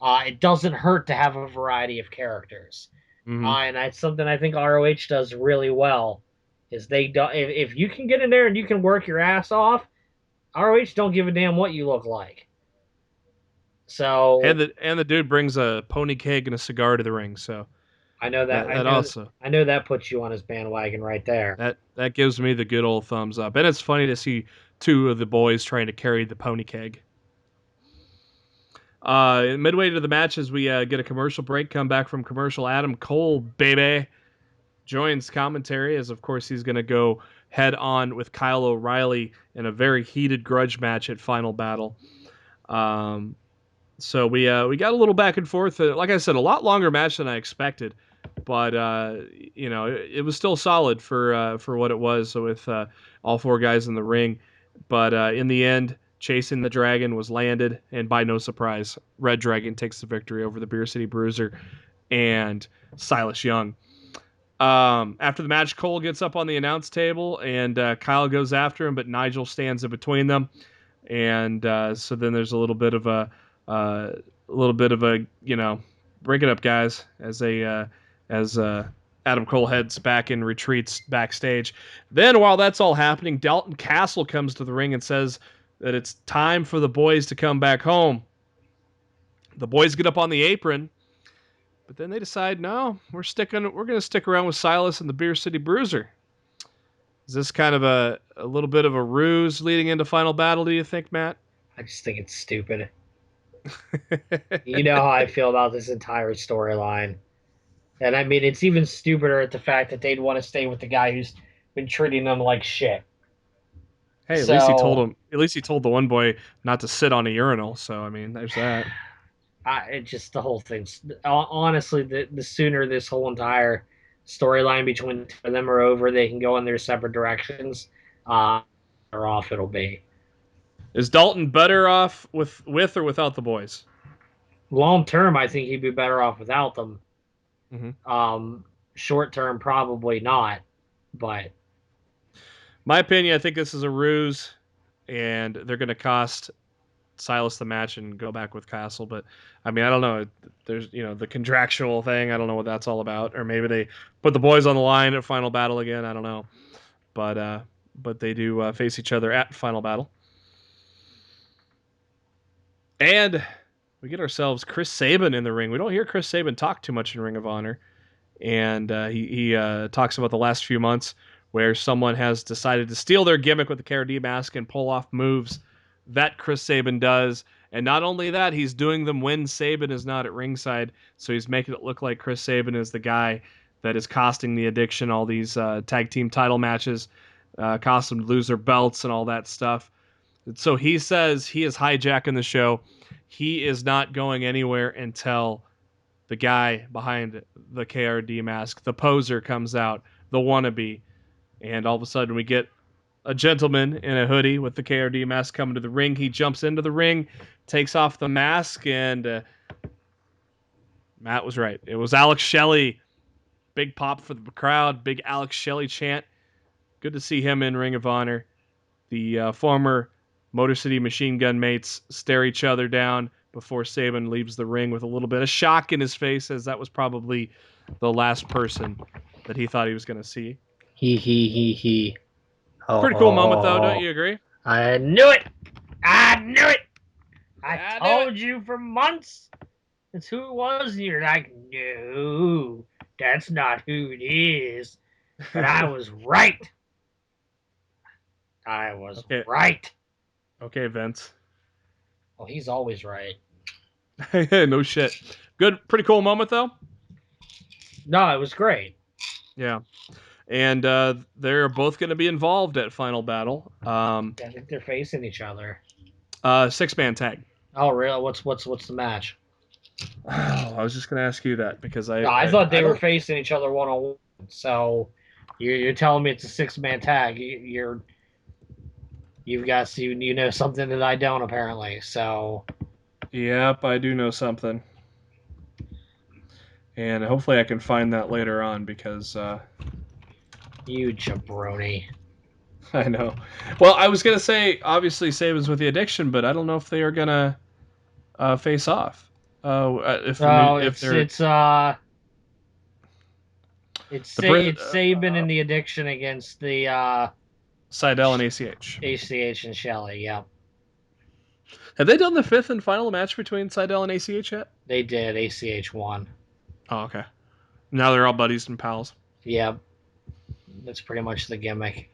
It doesn't hurt to have a variety of characters. Mm-hmm. And that's something I think ROH does really well. Is they do, if you can get in there and you can work your ass off, ROH don't give a damn what you look like. So and the dude brings a pony keg and a cigar to the ring, so I know that. That also I know that puts you on his bandwagon right there. that gives me the good old thumbs up. And it's funny to see two of the boys trying to carry the pony keg. Midway to the match, as we get a commercial break, come back from commercial, Adam Cole, baby, joins commentary, as of course he's going to go head on with Kyle O'Reilly in a very heated grudge match at Final Battle. So we got a little back and forth. Like I said, a lot longer match than I expected, but it was still solid for what it was. So with all four guys in the ring, but in the end, Chasing the Dragon was landed, and by no surprise, Red Dragon takes the victory over the Beer City Bruiser and Silas Young. After the match, Cole gets up on the announce table, and Kyle goes after him, but Nigel stands in between them, and so then there's a little bit of a break it up, guys, as Adam Cole heads back and retreats backstage. Then, while that's all happening, Dalton Castle comes to the ring and says that it's time for the boys to come back home. The boys get up on the apron, but then they decide, no, we're going to stick around with Silas and the Beer City Bruiser. Is this kind of a little bit of a ruse leading into Final Battle, do you think, Matt? I just think it's stupid. You know how I feel about this entire storyline. And I mean, it's even stupider at the fact that they'd want to stay with the guy who's been treating them like shit. Hey, at least he told him. At least he told the one boy not to sit on a urinal. So I mean, there's that. It just the whole thing. Honestly, the sooner this whole entire storyline between them are over, they can go in their separate directions. Or off it'll be. Is Dalton better off with or without the boys? Long term, I think he'd be better off without them. Mm-hmm. Short term, probably not. But my opinion, I think this is a ruse, and they're going to cost Silas the match and go back with Castle. But I mean, I don't know. There's the contractual thing. I don't know what that's all about. Or maybe they put the boys on the line at Final Battle again. I don't know. But they do face each other at Final Battle. And we get ourselves Chris Sabin in the ring. We don't hear Chris Sabin talk too much in Ring of Honor. And he talks about the last few months where someone has decided to steal their gimmick with the KRD mask and pull off moves that Chris Sabin does. And not only that, he's doing them when Sabin is not at ringside. So he's making it look like Chris Sabin is the guy that is costing the Addiction all these tag team title matches, cost them to lose their belts and all that stuff. So he says he is hijacking the show. He is not going anywhere until the guy behind the KRD mask, the poser, comes out, the wannabe. And all of a sudden we get a gentleman in a hoodie with the KRD mask coming to the ring. He jumps into the ring, takes off the mask, and Matt was right. It was Alex Shelley. Big pop for the crowd, big Alex Shelley chant. Good to see him in Ring of Honor. The former Motor City Machine Gun mates stare each other down before Sabin leaves the ring with a little bit of shock in his face, as that was probably the last person that he thought he was going to see. He. Pretty cool moment, though, don't you agree? I knew it! I told you for months that's who it was, and you're like, no, that's not who it is. But I was right. I was right. Okay, Vince. Well, he's always right. No shit. Good, pretty cool moment, though? No, it was great. Yeah. And they're both going to be involved at Final Battle. I think they're facing each other. 6-man tag. Oh, really? What's the match? Oh, I was just going to ask you that because I thought they were facing each other one-on-one. So you're telling me it's a 6-man tag? You've got you know something that I don't apparently. So. Yep, I do know something. And hopefully I can find that later on because... You jabroni. I know. Well, I was going to say, obviously, Sabin's with the Addiction, but I don't know if they are going to face off. It's Sabin and the Addiction against the... Seidel and ACH. ACH and Shelley, yeah. Have they done the 5th and final match between Seidel and ACH yet? They did. ACH won. Oh, okay. Now they're all buddies and pals. Yeah, that's pretty much the gimmick.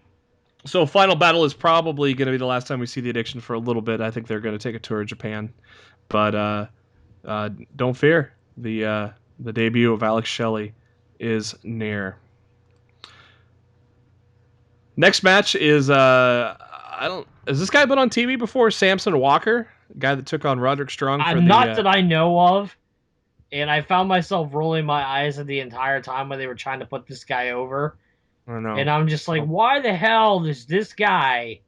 So Final Battle is probably going to be the last time we see the Addiction for a little bit. I think they're going to take a tour of Japan, but don't fear, the debut of Alex Shelley is near. Next match is has this guy been on TV before? Samson Walker, guy that took on Roderick Strong for Not that I know of, and I found myself rolling my eyes at the entire time when they were trying to put this guy over. I don't know. And I'm just like, why the hell is this guy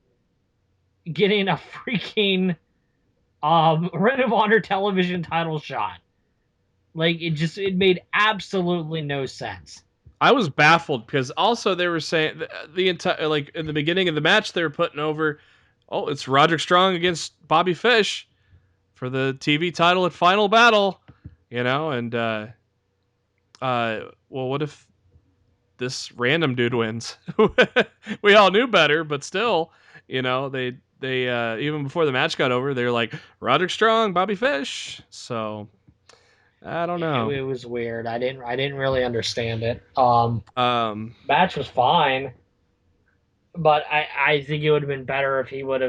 getting a freaking Ring of Honor television title shot? Like, it made absolutely no sense. I was baffled because also they were saying the entire, like, in the beginning of the match they were putting over, oh, it's Roderick Strong against Bobby Fish for the TV title at Final Battle, and well, what if this random dude wins? We all knew better, but still, they even before the match got over, they were like Roderick Strong, Bobby Fish. So I don't know. It was weird. I didn't really understand it. Match was fine, but I think it would have been better if it would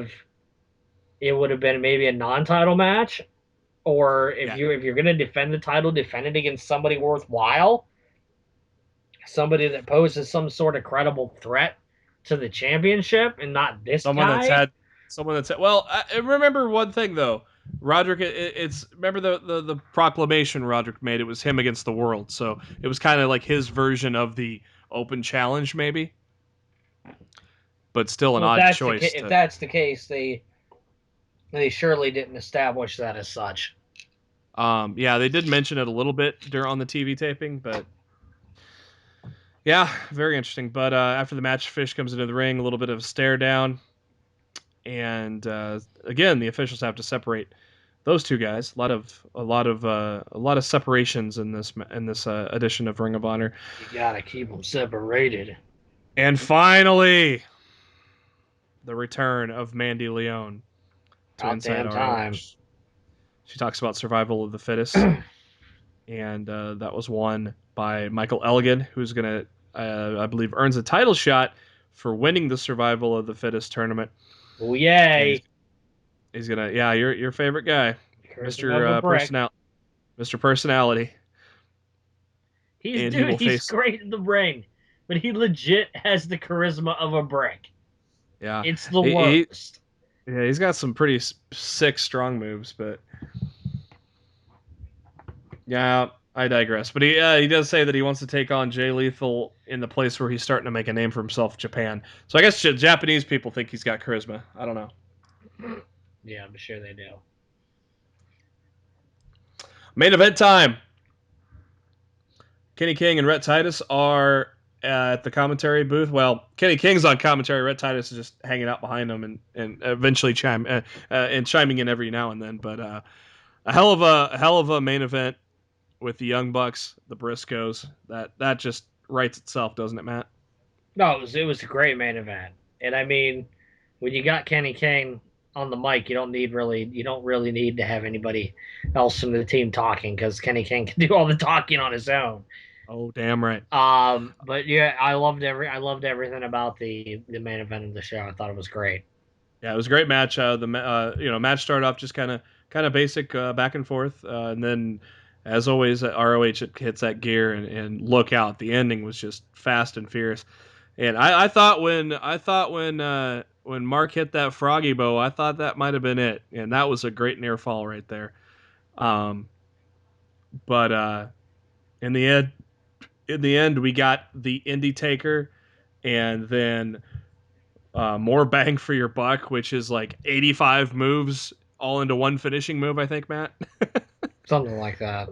have been maybe a non-title match, or if you're gonna defend the title, defend it against somebody worthwhile, somebody that poses some sort of credible threat to the championship, and not this someone guy. that's had. Well, I remember one thing though. Roderick, it's remember the proclamation Roderick made. It was him against the world, so it was kind of like his version of the open challenge, maybe. But still an odd choice. If that's the case, they surely didn't establish that as such. Yeah, they did mention it a little bit on the TV taping, but yeah, very interesting. But after the match, Fish comes into the ring, a little bit of a stare down, and again, the officials have to separate those two guys. A lot of separations in this edition of Ring of Honor. You gotta keep them separated. And finally, the return of Mandy Leone to Inside ROH. She talks about survival of the fittest, and that was won by Michael Elgin, who's gonna, I believe, earns a title shot for winning the Survival of the Fittest tournament. Oh yay! He's gonna, your favorite guy, Mr. Mr. Personality. He's great in the ring, but he legit has the charisma of a brick. Yeah, it's the worst. He's got some pretty sick, strong moves, but yeah, I digress. But he does say that he wants to take on Jay Lethal in the place where he's starting to make a name for himself, Japan. So I guess Japanese people think he's got charisma. I don't know. Yeah, I'm sure they do. Main event time. Kenny King and Rhett Titus are at the commentary booth. Well, Kenny King's on commentary. Rhett Titus is just hanging out behind them and eventually chiming in every now and then. But a hell of a main event with the Young Bucks, the Briscoes. That just writes itself, doesn't it, Matt? No, it was a great main event. And I mean, when you got Kenny King on the mic, you don't really need to have anybody else from the team talking, because Kenny King can do all the talking on his own. Oh, damn right. But yeah, I loved everything about the main event of the show. I thought it was great. Yeah, it was a great match. Match started off just kind of basic back and forth, and then, as always, at ROH it hits that gear and look out. The ending was just fast and fierce. And I thought when Mark hit that froggy bow, I thought that might have been it, and that was a great near fall right there. But in the end, we got the Indie Taker, and then more bang for your buck, which is like 85 moves all into one finishing move, I think, Matt. Something like that.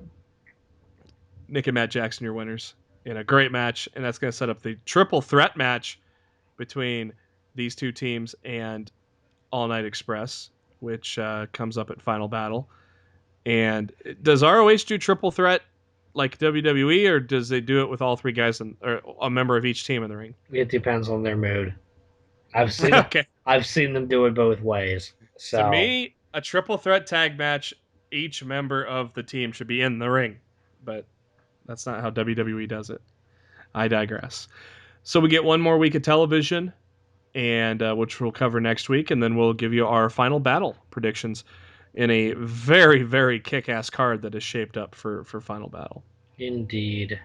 Nick and Matt Jackson, your winners in a great match, and that's going to set up the triple threat match between these two teams and All Night Express, which comes up at Final Battle. And does ROH do triple threat like WWE, or does they do it with all three guys or a member of each team in the ring? It depends on their mood. I've seen them do it both ways. So to me, a triple threat tag match, each member of the team should be in the ring. But That's not how WWE does it. I digress. So we get one more week of television, and which we'll cover next week, and then we'll give you our final battle predictions in a very, very kick-ass card that is shaped up for Final Battle. Indeed.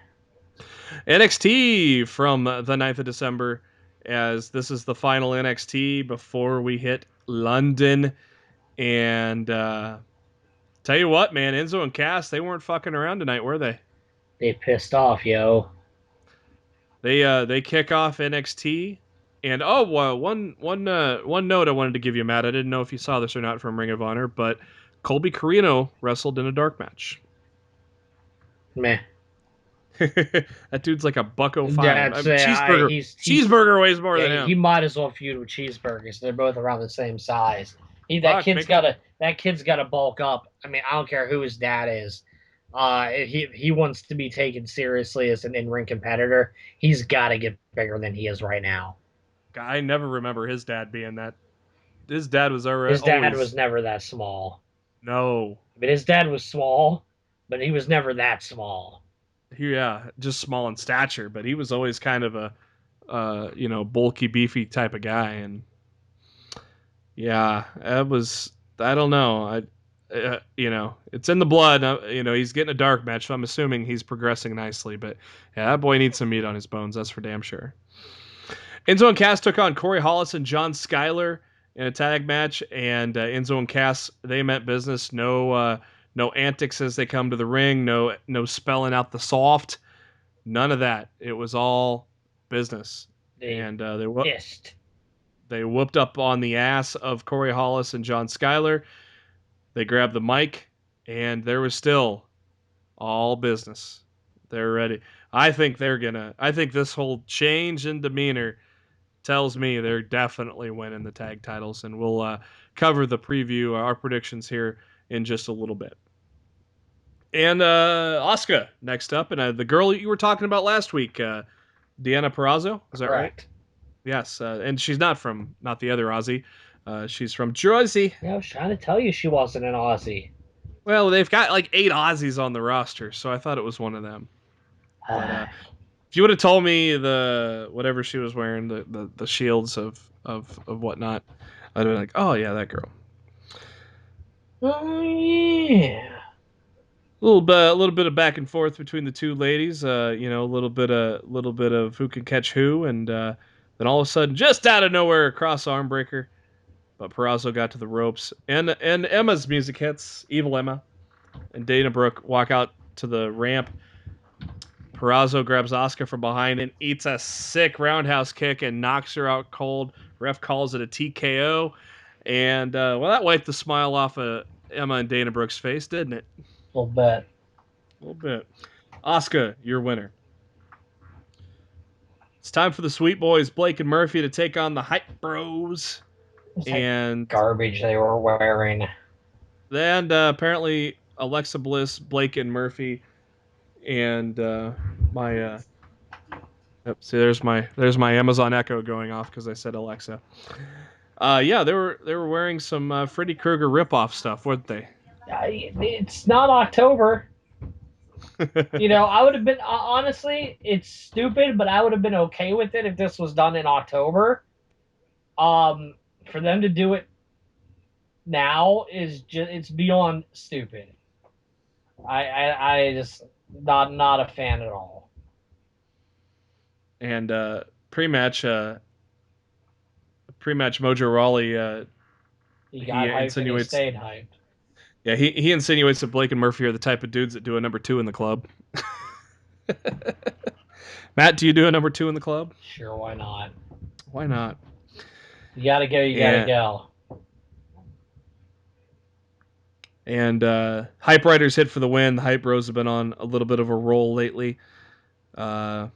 NXT from the 9th of December, as this is the final NXT before we hit London. And tell you what, man, Enzo and Cass, they weren't fucking around tonight, were they? They pissed off, yo. They kick off NXT. And one note I wanted to give you, Matt. I didn't know if you saw this or not from Ring of Honor, but Colby Carino wrestled in a dark match. Meh. That dude's like a $1.05. Cheeseburger weighs more than him. He might as well feud with Cheeseburgers. They're both around the same size. That kid's gotta bulk up. I mean, I don't care who his dad is. He wants to be taken seriously as an in-ring competitor. He's got to get bigger than he is right now. I never remember his dad being that. His dad was already. His dad was never that small. No. But his dad was small, but he was never that small. Yeah, just small in stature, but he was always kind of a, bulky, beefy type of guy, and yeah, that was. I don't know. It's in the blood. He's getting a dark match, so I'm assuming he's progressing nicely. But yeah, that boy needs some meat on his bones. That's for damn sure. Enzo and Cass took on Corey Hollis and John Schuyler in a tag match, and Enzo and Cass, they meant business. No antics as they come to the ring. No spelling out the soft. None of that. It was all business. They whooped up on the ass of Corey Hollis and John Schuyler. They grabbed the mic, and there was still all business. They're ready. I think this whole change in demeanor tells me they're definitely winning the tag titles, and we'll cover the preview, our predictions here in just a little bit. And Asuka next up, and the girl you were talking about last week, Deanna Purrazzo, is that Correct. right? Yes, and she's not the other Aussie. She's from Jersey. Yeah, I was trying to tell you she wasn't an Aussie. Well, they've got like 8 Aussies on the roster, so I thought it was one of them. But if you would have told me whatever she was wearing, the shields of whatnot, I'd have been like, oh yeah, that girl. Oh yeah. A little bit of back and forth between the two ladies. A little bit of who can catch who, and then all of a sudden, just out of nowhere, cross arm breaker. But Purrazzo got to the ropes, and Emma's music hits. Evil Emma and Dana Brooke walk out to the ramp. Purrazzo grabs Asuka from behind and eats a sick roundhouse kick and knocks her out cold. Ref calls it a TKO, and that wiped the smile off of Emma and Dana Brooke's face, didn't it? A little bit. Asuka, your winner. It's time for the Sweet Boys, Blake and Murphy, to take on the Hype Bros. And garbage they were wearing. And apparently Alexa Bliss, Blake and Murphy, and my see, there's my Amazon Echo going off because I said Alexa. They were wearing some Freddy Krueger ripoff stuff, weren't they? It's not October. I would have been honestly, it's stupid, but I would have been okay with it if this was done in October. For them to do it now it's beyond stupid. I just not a fan at all. And pre-match Mojo Rawley he got hyped and he stayed hyped. Yeah, he insinuates that Blake and Murphy are the type of dudes that do a number 2 in the club. Matt, do you do a number 2 in the club? Sure, why not? Why not? You gotta go, gotta go. And Hype Riders hit for the win. The Hype Bros have been on a little bit of a roll lately. What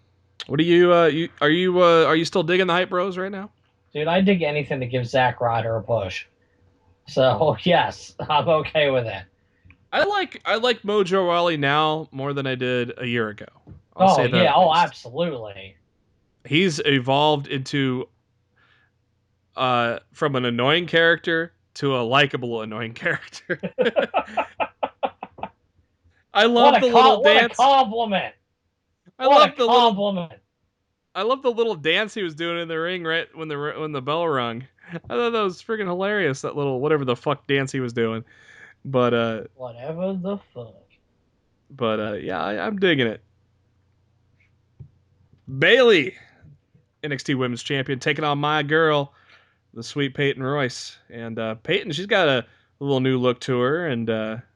are you are you still digging the Hype Bros right now? Dude, I dig anything to give Zack Ryder a push. So yes, I'm okay with it. I like Mojo Rawley now more than I did a year ago. Absolutely. He's evolved into from an annoying character to a likable annoying character. I love the little dance. What a compliment! I love the little. I love the little dance he was doing in the ring right when the bell rung. I thought that was freaking hilarious. That little whatever the fuck dance he was doing. But whatever the fuck. But yeah, I'm digging it. Bayley, NXT Women's Champion, taking on my girl, the sweet Peyton Royce. And Peyton, she's got a little new look to her, and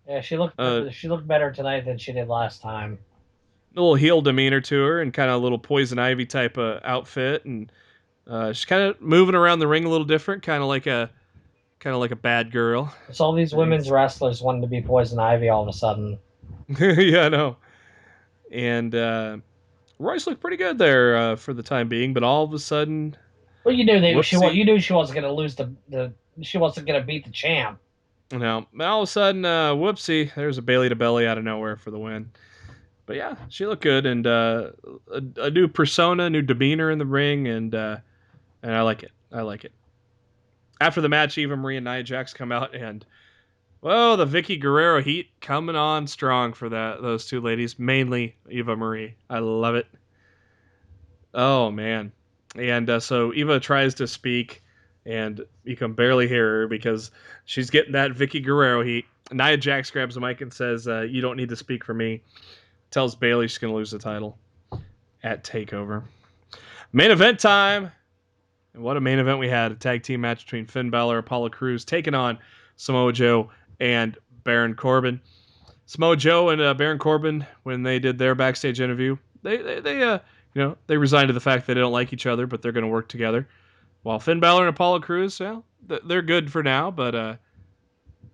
yeah, she looked better tonight than she did last time. A little heel demeanor to her, and kind of a little Poison Ivy type of outfit, and she's kind of moving around the ring a little different, kind of like a bad girl. It's all these women's wrestlers wanting to be Poison Ivy all of a sudden. Yeah, I know. And Royce looked pretty good there for the time being, but all of a sudden, well, you knew she wasn't going to lose she wasn't going to beat the champ. No, all of a sudden, whoopsie, there's a Bayley to belly out of nowhere for the win. But yeah, she looked good, and a new persona, new demeanor in the ring, and I like it. I like it. After the match, Eva Marie and Nia Jax come out, and well, the Vicky Guerrero heat coming on strong for those two ladies, mainly Eva Marie. I love it. Oh man, and so Eva tries to speak, and you can barely hear her because she's getting that Vicky Guerrero heat. Nia Jax grabs the mic and says, "You don't need to speak for me." Tells Bayley she's going to lose the title at TakeOver. Main event time. And what a main event we had. A tag team match between Finn Balor, Apollo Crews, taking on Samoa Joe and Baron Corbin. Samoa Joe and Baron Corbin, when they did their backstage interview, they resigned to the fact they don't like each other, but they're going to work together. While Finn Balor and Apollo Crews, well, they're good for now, but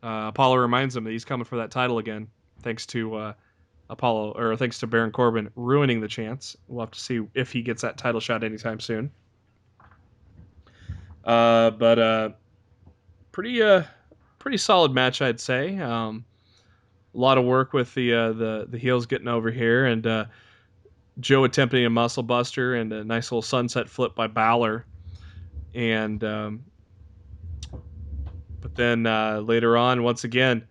Apollo reminds them that he's coming for that title again, thanks to thanks to Baron Corbin ruining the chance. We'll have to see if he gets that title shot anytime soon. But pretty solid match, I'd say. A lot of work with the heels getting over here, and Joe attempting a muscle buster and a nice little sunset flip by Balor. And but then later on, once again,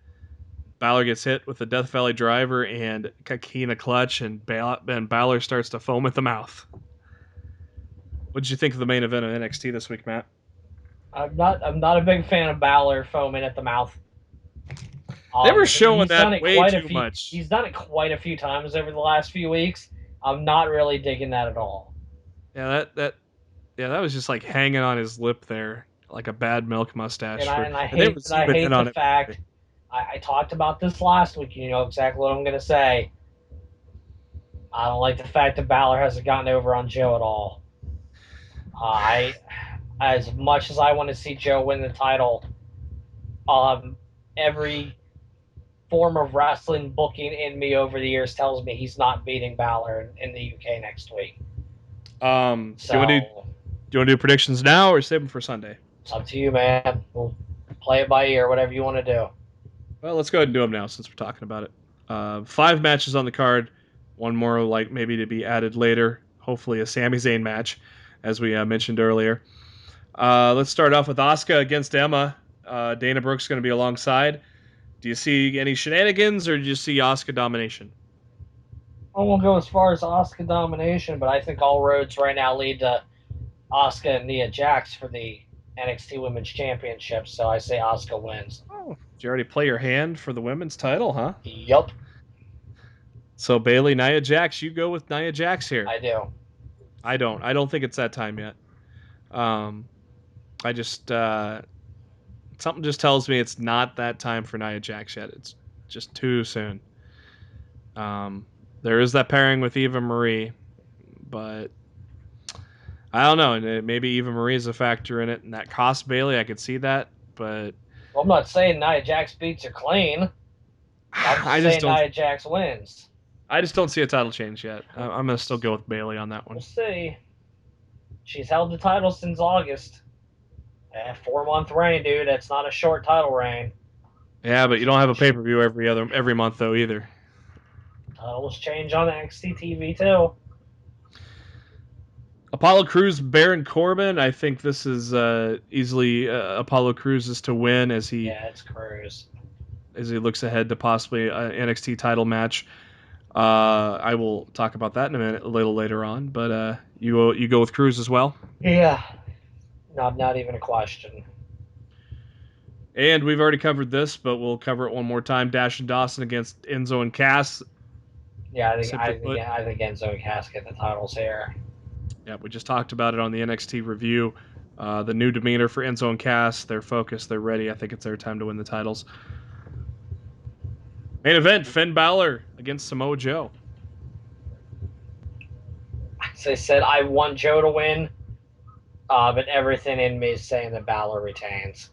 Balor gets hit with the Death Valley Driver and Kakina Clutch, and Balor starts to foam at the mouth. What did you think of the main event of NXT this week, Matt? I'm not a big fan of Balor foaming at the mouth. They were showing that way too much. He's done it quite a few times over the last few weeks. I'm not really digging that at all. Yeah, that was just like hanging on his lip there, like a bad milk mustache. I hate the fact. I talked about this last week. You know exactly what I'm going to say. I don't like the fact that Balor hasn't gotten over on Joe at all. As much as I want to see Joe win the title, every form of wrestling booking in me over the years tells me he's not beating Balor in the UK next week. Do you want to do predictions now or save them for Sunday? It's up to you, man. We'll play it by ear, whatever you want to do. Well, let's go ahead and do them now since we're talking about it. 5 matches on the card. One more like maybe to be added later. Hopefully a Sami Zayn match, as we mentioned earlier. Let's start off with Asuka against Emma. Dana Brooke's going to be alongside. Do you see any shenanigans, or do you see Asuka domination? I won't go as far as Asuka domination, but I think all roads right now lead to Asuka and Nia Jax for the NXT Women's Championship, so I say Asuka wins. Oh, did you already play your hand for the women's title, huh? Yup. So Bayley, Nia Jax, you go with Nia Jax here. I do. I don't. I don't think it's that time yet. I just something just tells me it's not that time for Nia Jax yet. It's just too soon. There is that pairing with Eva Marie, but I don't know. Maybe Eva Marie is a factor in it, and that costs Bayley. I could see that, but well, I'm not saying Nia Jax beats her clean. I'm just saying Nia Jax wins. I just don't see a title change yet. I'm gonna still go with Bayley on that one. We'll see. She's held the title since August. 4-month reign, dude. That's not a short title reign. Yeah, but you don't have a pay-per-view every month though either. Titles change on NXT TV too. Apollo Crews, Baron Corbin. I think this is easily Apollo Crews is to win as he. Yeah, it's Crews. as he looks ahead to possibly an NXT title match. I will talk about that in a little later on. But you go with Cruz as well. Yeah, not even a question. And we've already covered this, but we'll cover it one more time. Dash and Dawson against Enzo and Cass. Yeah, I think Simply put, Enzo and Cass get the titles here. yeah, we just talked about it on the NXT review. The new demeanor for Enzo and Cass. They're focused. They're ready. I think it's their time to win the titles. Main event: Finn Balor against Samoa Joe. As I said, I want Joe to win, but everything in me is saying that Balor retains.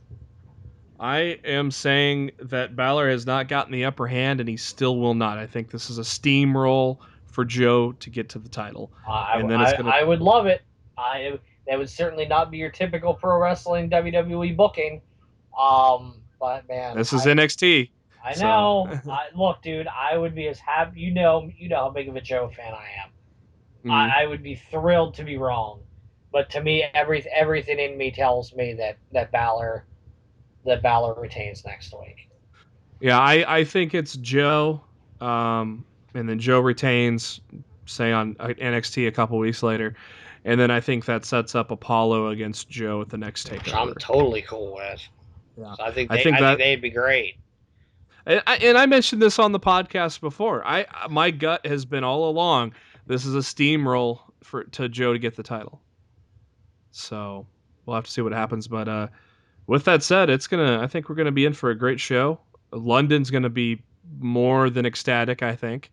I am saying that Balor has not gotten the upper hand, and he still will not. I think this is a steamroll for Joe to get to the title. And then it's gonna... I would love it. That would certainly not be your typical pro wrestling WWE booking. But man, this is NXT. I know. Look, dude, I would be as happy. You know how big of a Joe fan I am. Mm-hmm. I would be thrilled to be wrong, but to me, everything in me tells me that Balor retains next week. Yeah, I think it's Joe, and then Joe retains, say on NXT a couple weeks later, and then I think that sets up Apollo against Joe at the next takeover. Which I'm totally cool with. Yeah. So I think they'd be great. And I mentioned this on the podcast before. My gut has been all along, this is a steamroll to Joe to get the title. So we'll have to see what happens. But with that said, I think we're gonna be in for a great show. London's gonna be more than ecstatic, I think.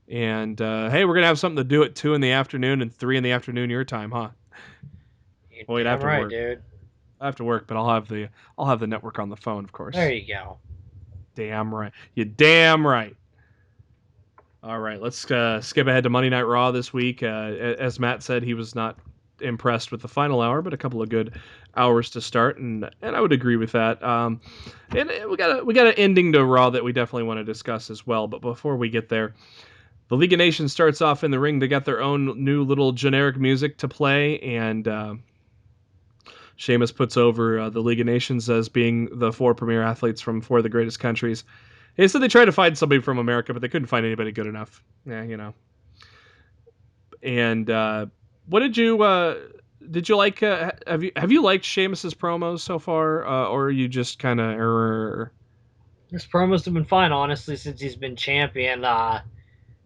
And hey, we're gonna have something to do at 2 in the afternoon and 3 in the afternoon your time, huh? Wait, have to right, work, dude. I have to work, but I'll have the network on the phone, of course. There you go. Damn right. You're damn right. All right, let's skip ahead to Monday Night Raw this week. As Matt said, he was not impressed with the final hour, but a couple of good hours to start, and I would agree with that. And we got an ending to Raw that we definitely want to discuss as well. But before we get there, the League of Nations starts off in the ring. They got their own new little generic music to play, and Sheamus puts over the League of Nations as being the 4 premier athletes from 4 of the greatest countries. They said they tried to find somebody from America, but they couldn't find anybody good enough. Yeah, you know. And what did you like? Have you liked Sheamus's promos so far, or are you just kind of? His promos have been fine, honestly, since he's been champion.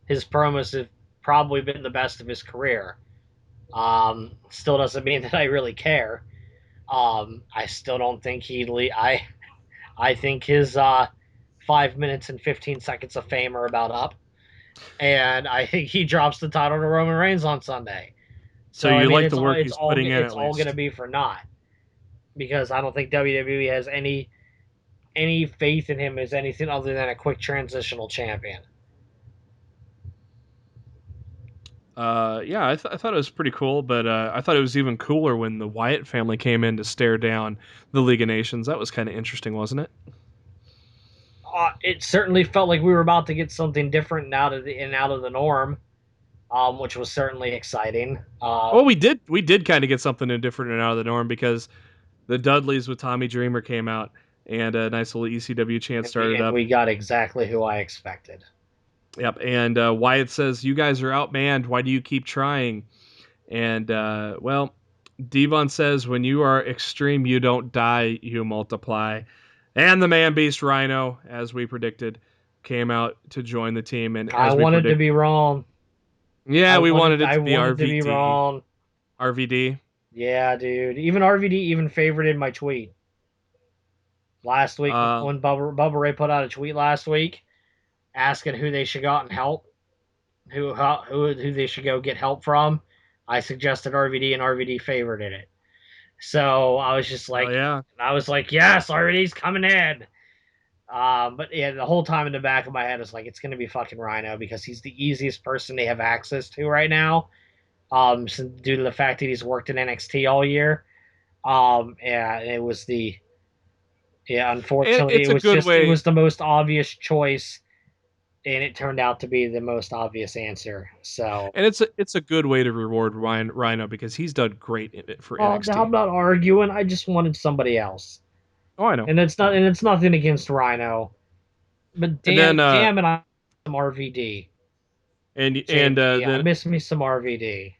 His promos have probably been the best of his career. Still doesn't mean that I really care. I still don't think I think his 5 minutes and 15 seconds of fame are about up. And I think he drops the title to Roman Reigns on Sunday. So you like the work he's putting in, it's all going to be for naught. Because I don't think WWE has any faith in him as anything other than a quick transitional champion. Yeah, I thought it was pretty cool, but I thought it was even cooler when the Wyatt family came in to stare down the League of Nations. That was kind of interesting, wasn't it? It certainly felt like we were about to get something different and out of the norm, which was certainly exciting. Well, we did kind of get something different and out of the norm because the Dudleys with Tommy Dreamer came out and a nice little ECW chant started up. We got exactly who I expected. Yep, and Wyatt says, "You guys are outmanned. Why do you keep trying?" And well, Devon says, "When you are extreme, you don't die, you multiply." And the Man Beast Rhino, as we predicted, came out to join the team. And I wanted to be wrong. Yeah, we wanted it to be RVD. To be wrong. RVD. Yeah, dude. Even RVD even favorited my tweet last week when Bubba Ray put out a tweet last week asking who they should go out and help, who they should go get help from. I suggested RVD, and RVD favorited it. So I was just like, yeah. I was like, yes, RVD's coming in. But yeah, the whole time in the back of my head is like, it's going to be fucking Rhino because he's the easiest person they have access to right now. Due to the fact that he's worked in NXT all year. Yeah, it was unfortunately, it was the most obvious choice, and it turned out to be the most obvious answer. So, and it's a good way to reward Rhino because he's done great in it for NXT. I'm not arguing. I just wanted somebody else. Oh, I know. And it's nothing against Rhino. But And then damn it, I some RVD. and I then miss me some RVD.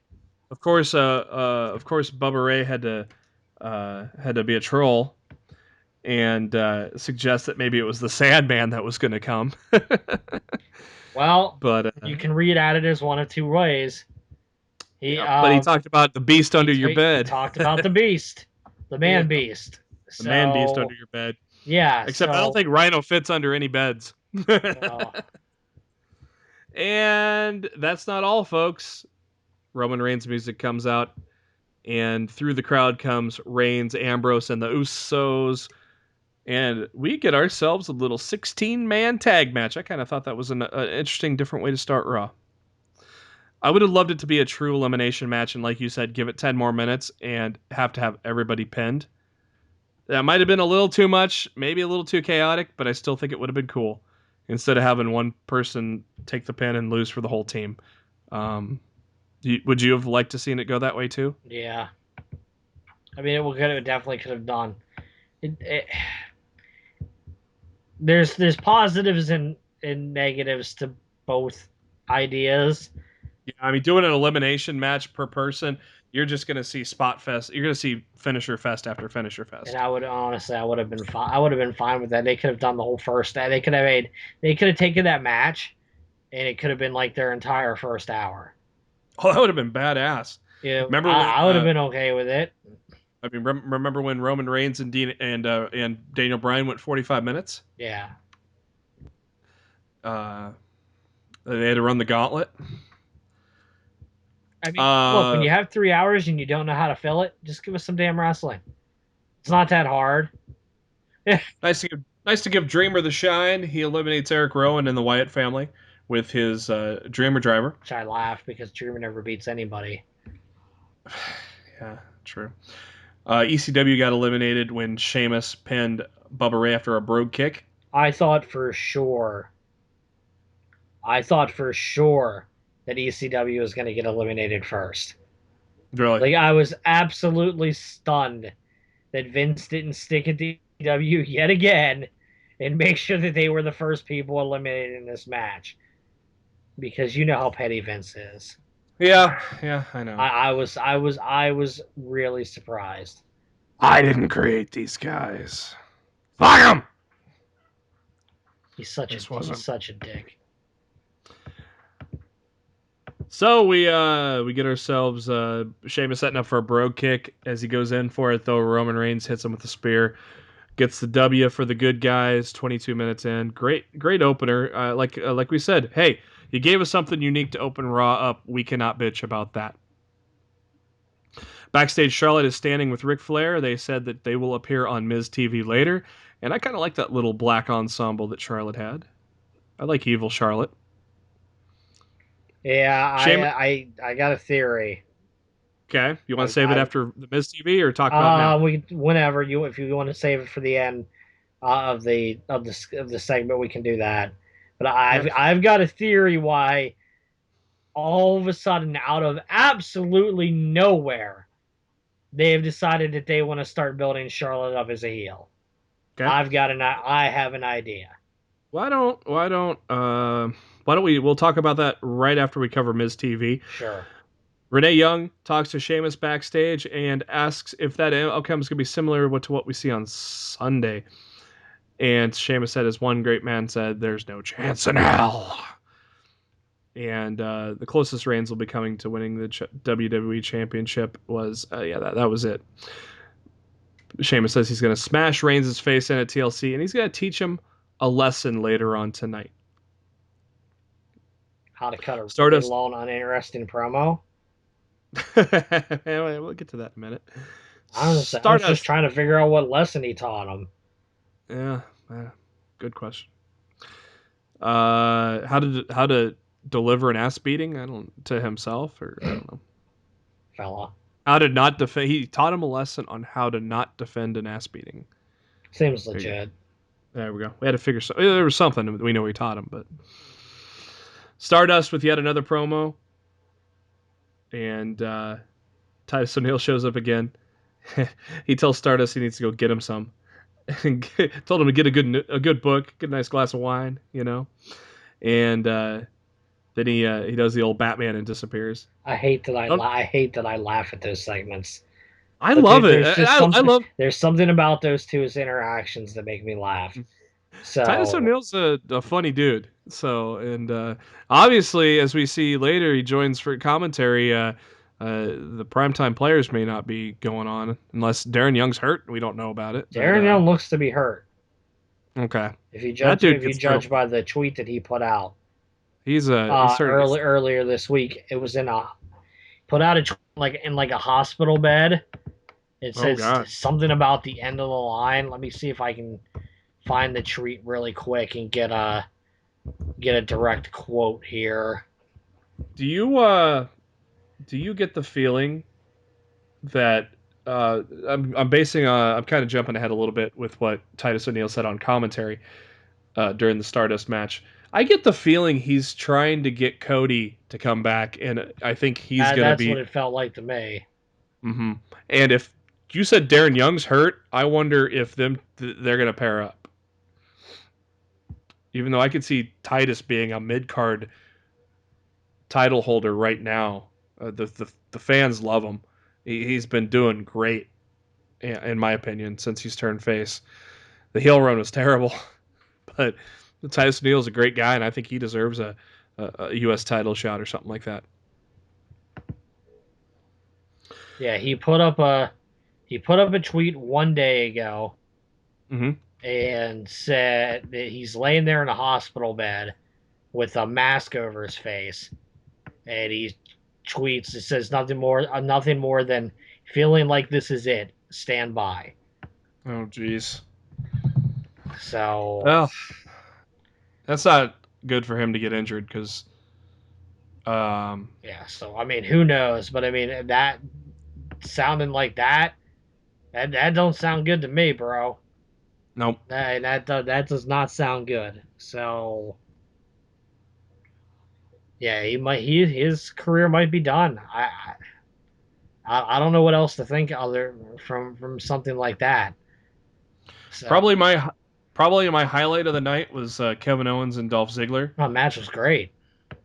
of course Bubba Ray had to be a troll and suggest that maybe it was the Sandman that was going to come. Well, But you can read at it as one of two ways. He but he talked about the beast under your he bed. talked about the beast, the man beast. The man beast under your bed. Yeah. Except I don't think Rhino fits under any beds. No. And that's not all, folks. Roman Reigns' music comes out, and through the crowd comes Reigns, Ambrose, and the Usos. And we get ourselves a little 16-man tag match. I kind of thought that was an interesting, different way to start Raw. I would have loved it to be a true elimination match, and like you said, give it 10 more minutes and have to have everybody pinned. That might have been a little too much, maybe a little too chaotic, but I still think it would have been cool instead of having one person take the pin and lose for the whole team. Would you have liked to seen it go that way too? Yeah. I mean, it definitely could have done. There's positives and negatives to both ideas. Yeah, I mean, doing an elimination match per person, you're just going to see spot fest. You're going to see finisher fest after finisher fest. And I would have been fine. I would have been fine with that. They could have done the whole first. They could have taken that match, and it could have been like their entire first hour. Oh, that would have been badass. Yeah, remember I would have been okay with it. I mean, remember when Roman Reigns and Daniel Bryan went 45 minutes? Yeah. They had to run the gauntlet. I mean, look, when you have 3 hours and you don't know how to fill it, just give us some damn wrestling. It's not that hard. Nice to give Dreamer the shine. He eliminates Eric Rowan and the Wyatt family with his Dreamer driver. Which I laugh because Dreamer never beats anybody. Yeah, true. ECW got eliminated when Sheamus pinned Bubba Ray after a brogue kick. I thought for sure that ECW was going to get eliminated first. Really? Like, I was absolutely stunned that Vince didn't stick at ECW yet again and make sure that they were the first people eliminated in this match. Because you know how petty Vince is. Yeah, I know. I was really surprised. I didn't create these guys. Fuck them. He's such a dick. So we get ourselves Sheamus setting up for a brogue kick as he goes in for it, though Roman Reigns hits him with the spear. Gets the W for the good guys. 22 minutes in, great opener. Like we said, hey, you gave us something unique to open Raw up. We cannot bitch about that. Backstage, Charlotte is standing with Ric Flair. They said that they will appear on Miz TV later, and I kind of like that little black ensemble that Charlotte had. I like evil Charlotte. Yeah, I got a theory. Okay, you want to save it after the Miz TV or talk about it now? Whenever if you want to save it for the end of the segment, we can do that. But I've got a theory why all of a sudden, out of absolutely nowhere, they have decided that they want to start building Charlotte up as a heel. Okay. I have an idea. Why don't we'll talk about that right after we cover Miz TV. Sure. Renee Young talks to Sheamus backstage and asks if that outcome is going to be similar to what we see on Sunday. And Sheamus said, as one great man said, there's no chance in hell. And the closest Reigns will be coming to winning the WWE Championship was, that was it. Sheamus says he's going to smash Reigns' face in at TLC, and he's going to teach him a lesson later on tonight. How to cut a really long, uninteresting promo? We'll get to that in a minute. I was just trying to figure out what lesson he taught him. Yeah, good question. How to deliver an ass beating? To himself, or I don't know. Fella. How to not defend. He taught him a lesson on how to not defend an ass beating. Seems legit. There we go. We had to figure something. There was something we know we taught him, but Stardust with yet another promo, and Titus O'Neil shows up again. He tells Stardust he needs to go get him some, and told him to get a good book, get a nice glass of wine, and then he does the old Batman and disappears. I hate that Don't- I hate that I laugh at those segments. I But love it. there's just I something love there's something about those two's interactions that make me laugh. Titus So O'Neil's a funny dude. So, and obviously, as we see later, he joins for commentary. The primetime players may not be going on unless Darren Young's hurt. We don't know about it. Darren Young looks to be hurt. Okay, If you that judge dude gets by the tweet that he put out he's starting earlier this week, it was in a put out a like in like a hospital bed. It says something about the end of the line. Let me see if I can find the tweet really quick and get a direct quote here. Do you get the feeling that I'm kind of jumping ahead a little bit with what Titus O'Neil said on commentary during the Stardust match. I get the feeling he's trying to get Cody to come back, and I think he's going to be. That's what it felt like to me. Mm-hmm. And if you said Darren Young's hurt, I wonder if they're going to pair up. Even though I could see Titus being a mid-card title holder right now, the fans love him. He's been doing great, in my opinion, since he's turned face. The heel run was terrible, but Titus O'Neil is a great guy, and I think he deserves a U.S. title shot or something like that. Yeah, he put up a tweet one day ago, and said that he's laying there in a hospital bed with a mask over his face, and he tweets, it says nothing more than feeling like this is it. Stand by. Oh, jeez. So, well, that's not good for him to get injured because. Yeah. So I mean, who knows? But I mean, that sounding like that don't sound good to me, bro. Nope. That does not sound good. So. Yeah, his career might be done. I don't know what else to think other from something like that. So, probably my highlight of the night was Kevin Owens and Dolph Ziggler. The match was great.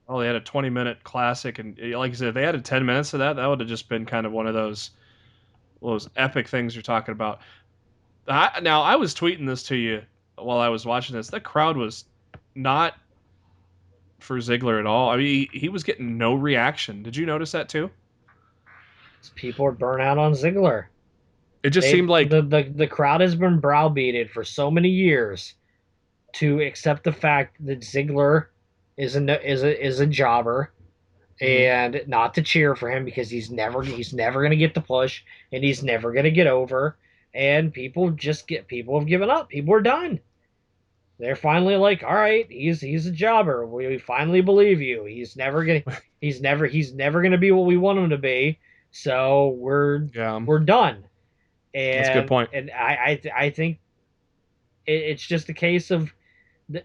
Oh, they had a 20-minute classic, and like you said, if they added 10 minutes of that would have just been kind of one of those epic things you're talking about. Now, I was tweeting this to you while I was watching this. The crowd was not for Ziggler at all. I mean, he was getting no reaction. Did you notice that too? People are burnt out on Ziggler. It just seemed like the crowd has been browbeated for so many years to accept the fact that Ziggler is a jobber, and not to cheer for him because he's never going to get the push, and he's never going to get over, and people have given up. People are done. They're finally like, all right, he's a jobber. We finally believe you. He's never gonna be what we want him to be. So we're done. And that's a good point. And I think it's just a case of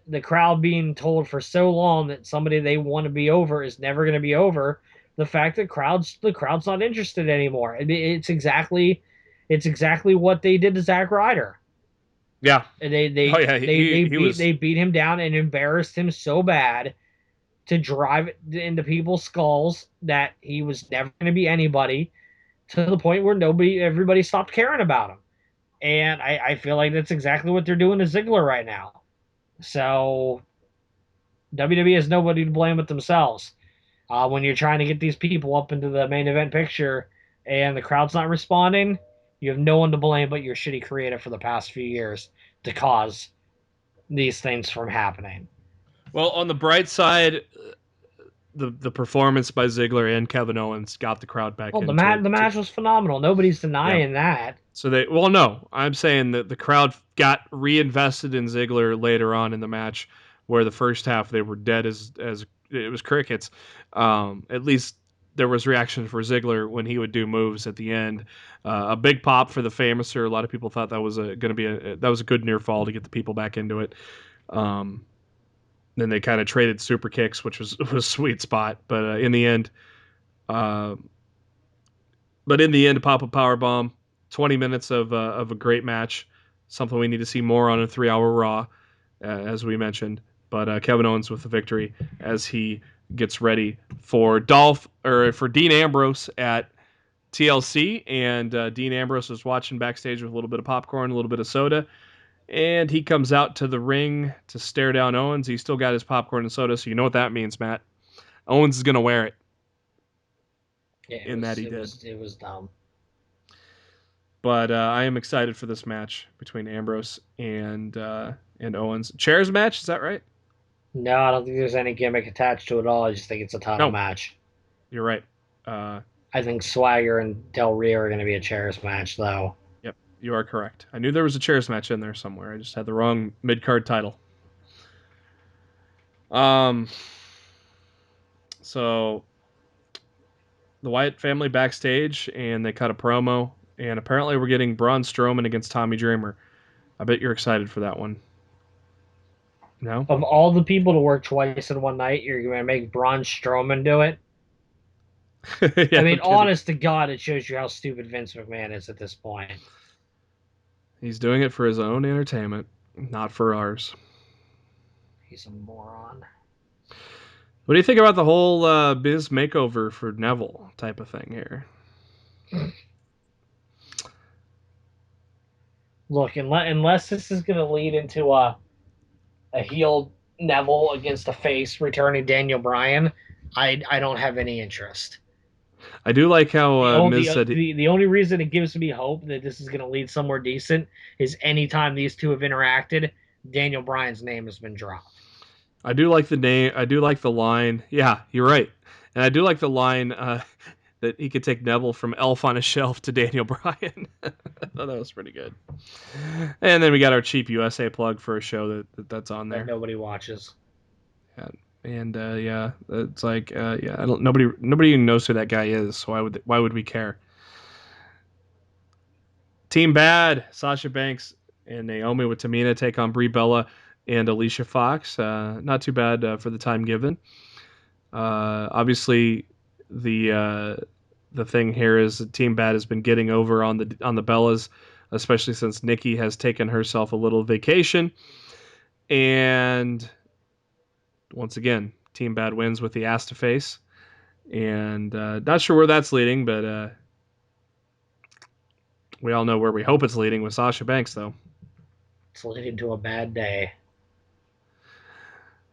the crowd being told for so long that somebody they want to be over is never going to be over. The fact that the crowd's not interested anymore. I mean, it's exactly what they did to Zack Ryder. Yeah. They beat him down and embarrassed him so bad to drive it into people's skulls that he was never going to be anybody, to the point where everybody stopped caring about him. And I feel like that's exactly what they're doing to Ziggler right now. So WWE has nobody to blame but themselves. When you're trying to get these people up into the main event picture and the crowd's not responding, you have no one to blame but your shitty creative for the past few years to cause these things from happening. Well, on the bright side, the performance by Ziggler and Kevin Owens got the crowd back. Well, the match was phenomenal. Nobody's denying that. So no, I'm saying that the crowd got reinvested in Ziggler later on in the match, where the first half they were dead as it was crickets. At least there was reaction for Ziggler when he would do moves at the end. A big pop for the Famouser. A lot of people thought that was a good near fall to get the people back into it. Then they kind of traded super kicks, which was a sweet spot. But in the end, pop a powerbomb. 20 minutes of a great match. something we need to see more on a 3-hour Raw, as we mentioned. But Kevin Owens with the victory as he gets ready for Dean Ambrose at TLC, and Dean Ambrose was watching backstage with a little bit of popcorn, a little bit of soda, and he comes out to the ring to stare down Owens. He's still got his popcorn and soda, so you know what that means, Matt. Owens is going to wear it. Yeah, it was dumb. But I am excited for this match between Ambrose and Owens. Chairs match, is that right? No, I don't think there's any gimmick attached to it at all. I just think it's a title match. You're right. I think Swagger and Del Rio are going to be a chairs match, though. Yep, you are correct. I knew there was a chairs match in there somewhere. I just had the wrong mid-card title. So the Wyatt family backstage, and they cut a promo, and apparently we're getting Braun Strowman against Tommy Dreamer. I bet you're excited for that one. No? Of all the people to work twice in one night, you're going to make Braun Strowman do it? Yeah, I mean, honest to God, it shows you how stupid Vince McMahon is at this point. He's doing it for his own entertainment, not for ours. He's a moron. What do you think about the whole Biz makeover for Neville type of thing here? Look, unless this is going to lead into a heel Neville against a face returning Daniel Bryan, I don't have any interest. I do like how Miz said... The only reason it gives me hope that this is going to lead somewhere decent is anytime these two have interacted, Daniel Bryan's name has been dropped. I do like the name. I do like the line. Yeah, you're right. And I do like the line that he could take Neville from Elf on a Shelf to Daniel Bryan. I thought that was pretty good. And then we got our cheap USA plug for a show that's on there. That nobody watches. Yeah. And yeah, it's like yeah, nobody even knows who that guy is. So why would we care? Team Bad, Sasha Banks and Naomi with Tamina take on Brie Bella and Alicia Fox. Not too bad for the time given. Obviously, the thing here is that Team Bad has been getting over on the Bellas, especially since Nikki has taken herself a little vacation. And once again, Team Bad wins with the ass to face. And not sure where that's leading, but we all know where we hope it's leading with Sasha Banks, though. It's leading to a bad day.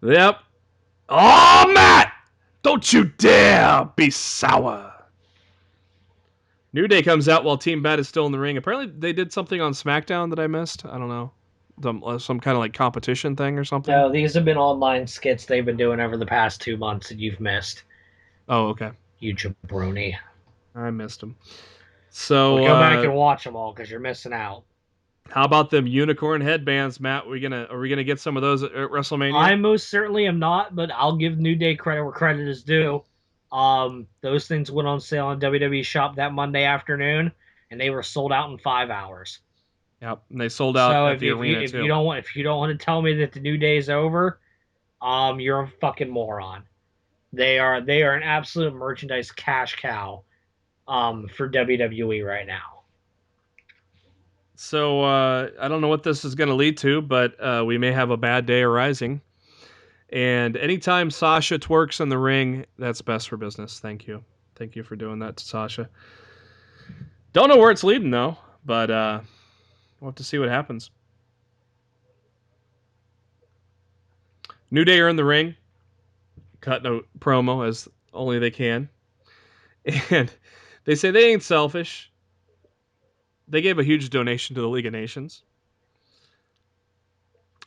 Yep. Oh, Matt! Don't you dare be sour. New Day comes out while Team Bad is still in the ring. Apparently they did something on SmackDown that I missed. I don't know. Some kind of like competition thing or something. No, these have been online skits they've been doing over the past 2 months that you've missed. Oh, okay. You jabroni. I missed them. So go back and watch them all because you're missing out. How about them unicorn headbands, Matt? Are we gonna get some of those at WrestleMania? I most certainly am not, but I'll give New Day credit where credit is due. Those things went on sale on WWE Shop that Monday afternoon, and they were sold out in 5 hours. Yep, and they sold out at the arena too. If you don't want to tell me that the New Day is over, you're a fucking moron. They are an absolute merchandise cash cow, for WWE right now. So I don't know what this is going to lead to, but we may have a bad day arising. And anytime Sasha twerks in the ring, that's best for business. Thank you. Thank you for doing that to Sasha. Don't know where it's leading, though, but we'll have to see what happens. New Day are in the ring, cutting a promo as only they can. And they say they ain't selfish. They gave a huge donation to the League of Nations.